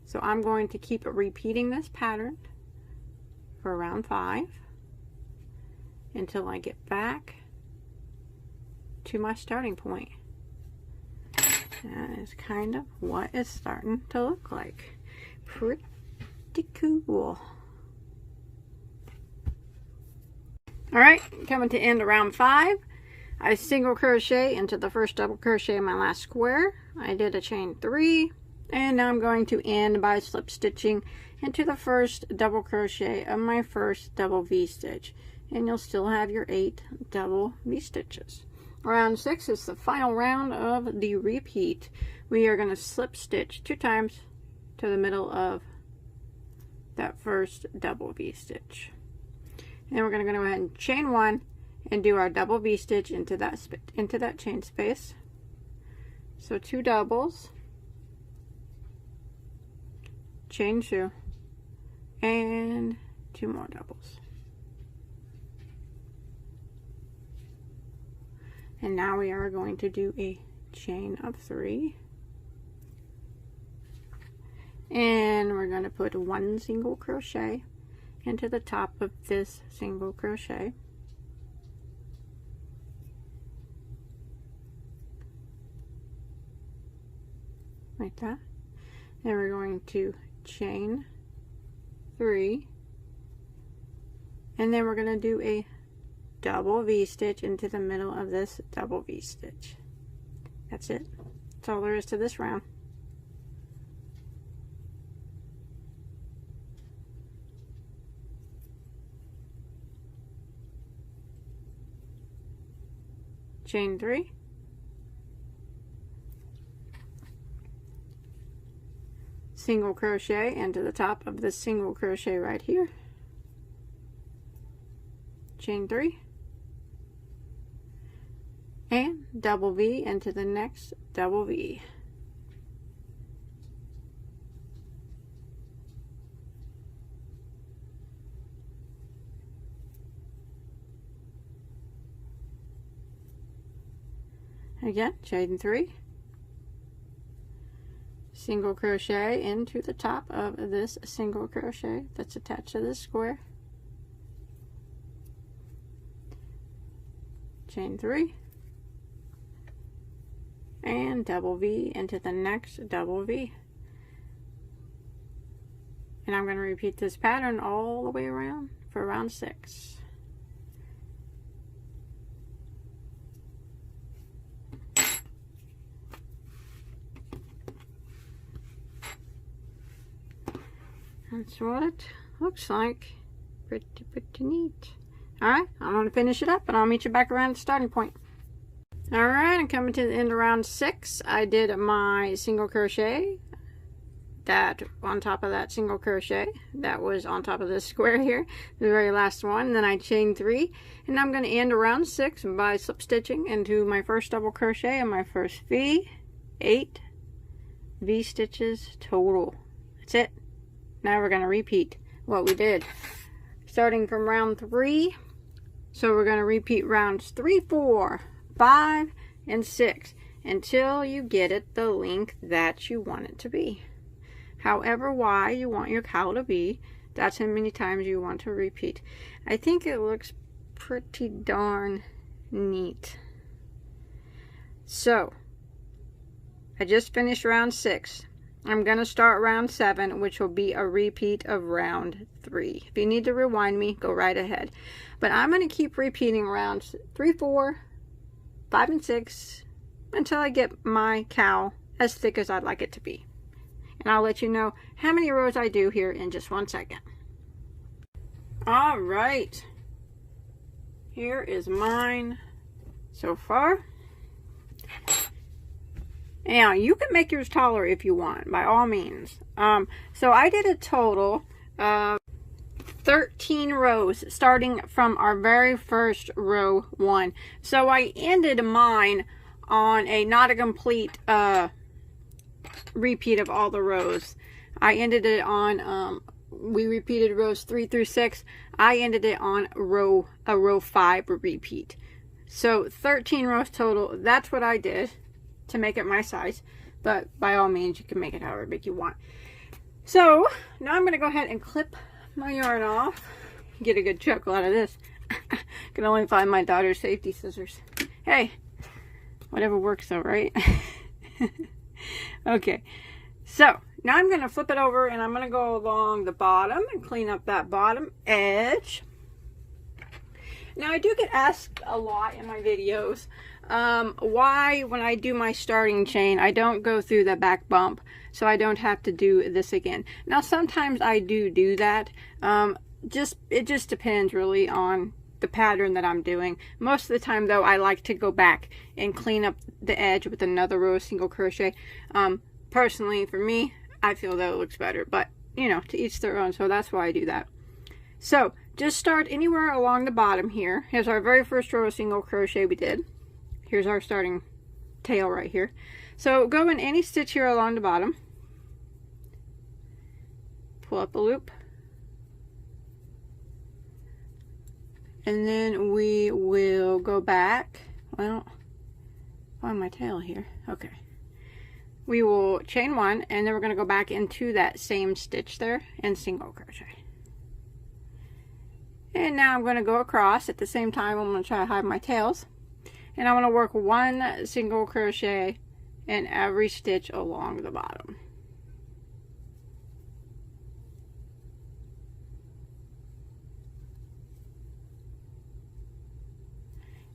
So I'm going to keep repeating this pattern for round 5 until I get back to my starting point. That is kind of what it's starting to look like. Pretty cool. Alright, coming to end of round 5. I single crochet into the first double crochet in my last square. I did a chain 3, and now I'm going to end by slip stitching into the first double crochet of my first double V-stitch, and you'll still have your 8 double V-stitches. Round 6 is the final round of the repeat. We are going to slip stitch 2 times to the middle of that first double V-stitch. And we're going to go ahead and chain 1 and do our double V-stitch into that chain space. So 2 doubles, chain 2, and 2 more doubles. And now we are going to do a chain of 3, and we're going to put 1 single crochet into the top of this single crochet, like that. Then we're going to chain 3, and then we're going to do a double V-stitch into the middle of this double V-stitch. That's it. That's all there is to this round. Chain 3, single crochet into the top of this single crochet right here, chain 3, and double V into the next double V. Again, chain 3, single crochet into the top of this single crochet that's attached to this square, chain 3, and double V into the next double V. And I'm going to repeat this pattern all the way around for round 6. That's what it looks like. Pretty neat. Alright, I'm going to finish it up and I'll meet you back around the starting point. Alright, I'm coming to the end of round 6. I did my single crochet. That on top of that single crochet that was on top of this square here, the very last one. And then I chained 3, and I'm going to end round 6 by slip stitching into my first double crochet and my first V. 8 V stitches total. That's it. Now we're going to repeat what we did starting from round 3. So we're going to repeat rounds 3, 4, 5, and 6 until you get it the length that you want it to be. However wide you want your cowl to be, that's how many times you want to repeat. I think it looks pretty darn neat. So, I just finished round 6. I'm going to start round 7, which will be a repeat of round 3. If you need to rewind me, go right ahead. But I'm going to keep repeating rounds 3, 4, 5, and 6 until I get my cowl as thick as I'd like it to be. And I'll let you know how many rows I do here in just 1 second. Alright. Here is mine so far. Now, you can make yours taller if you want, by all means. So I did a total of 13 rows, starting from our very first row 1. So I ended mine on a not a complete repeat of all the rows. I ended it on we repeated rows 3 through 6. I ended it on a row 5 repeat. So 13 rows total. That's what I did to make it my size, but by all means you can make it however big you want. So now I'm going to go ahead and clip my yarn off. Get a good chuckle out of this. Can only find my daughter's safety scissors. Hey, whatever works though, right? Okay, so now I'm going to flip it over and I'm going to go along the bottom and clean up that bottom edge. Now I do get asked a lot in my videos why when I do my starting chain I don't go through the back bump so I don't have to do this again. Now sometimes I do that. It just depends really on the pattern that I'm doing. Most of the time though, I like to go back and clean up the edge with another row of single crochet. Personally for me, I feel that it looks better, but you know, to each their own, so that's why I do that. So just start anywhere along the bottom here. Here's our very first row of single crochet we did. Here's our starting tail right here. So go in any stitch here along the bottom, pull up a loop, and then we will go back. Well, find my tail here. Okay. We will chain 1 and then we're going to go back into that same stitch there and single crochet. And now I'm going to go across at the same time. I'm going to try to hide my tails. And I'm going to work 1 single crochet in every stitch along the bottom.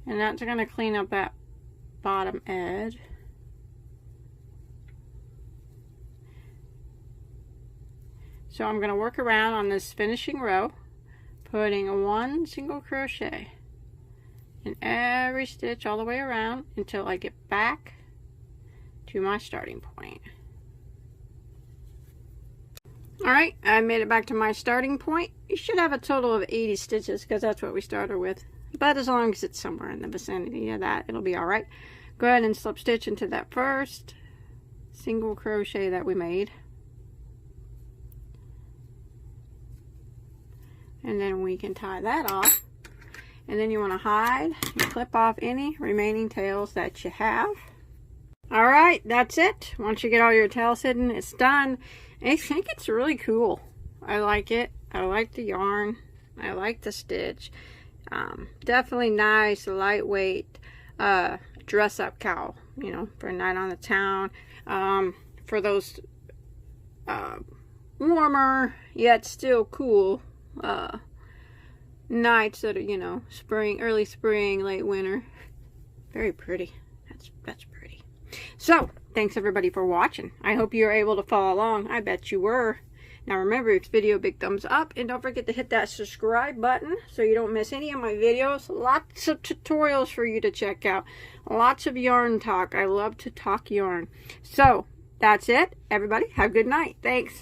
And that's going to clean up that bottom edge. So I'm going to work around on this finishing row, putting 1 single crochet in every stitch all the way around until I get back to my starting point. Alright, I made it back to my starting point. You should have a total of 80 stitches because that's what we started with. But as long as it's somewhere in the vicinity of that, it'll be alright. Go ahead and slip stitch into that first single crochet that we made. And then we can tie that off. And then you want to hide and clip off any remaining tails that you have. Alright, that's it. Once you get all your tails hidden, it's done. I think it's really cool. I like it. I like the yarn. I like the stitch. Definitely nice, lightweight dress up cowl, you know, for a night on the town, for those warmer yet still cool nights that are, you know, spring, early spring, late winter. Very pretty. That's pretty. So thanks everybody for watching. I hope you were able to follow along. I bet you were. Now remember, if it's video, big thumbs up, and don't forget to hit that subscribe button so you don't miss any of my videos. Lots of tutorials for you to check out. Lots of yarn talk. I love to talk yarn. So that's it, everybody. Have a good night. Thanks.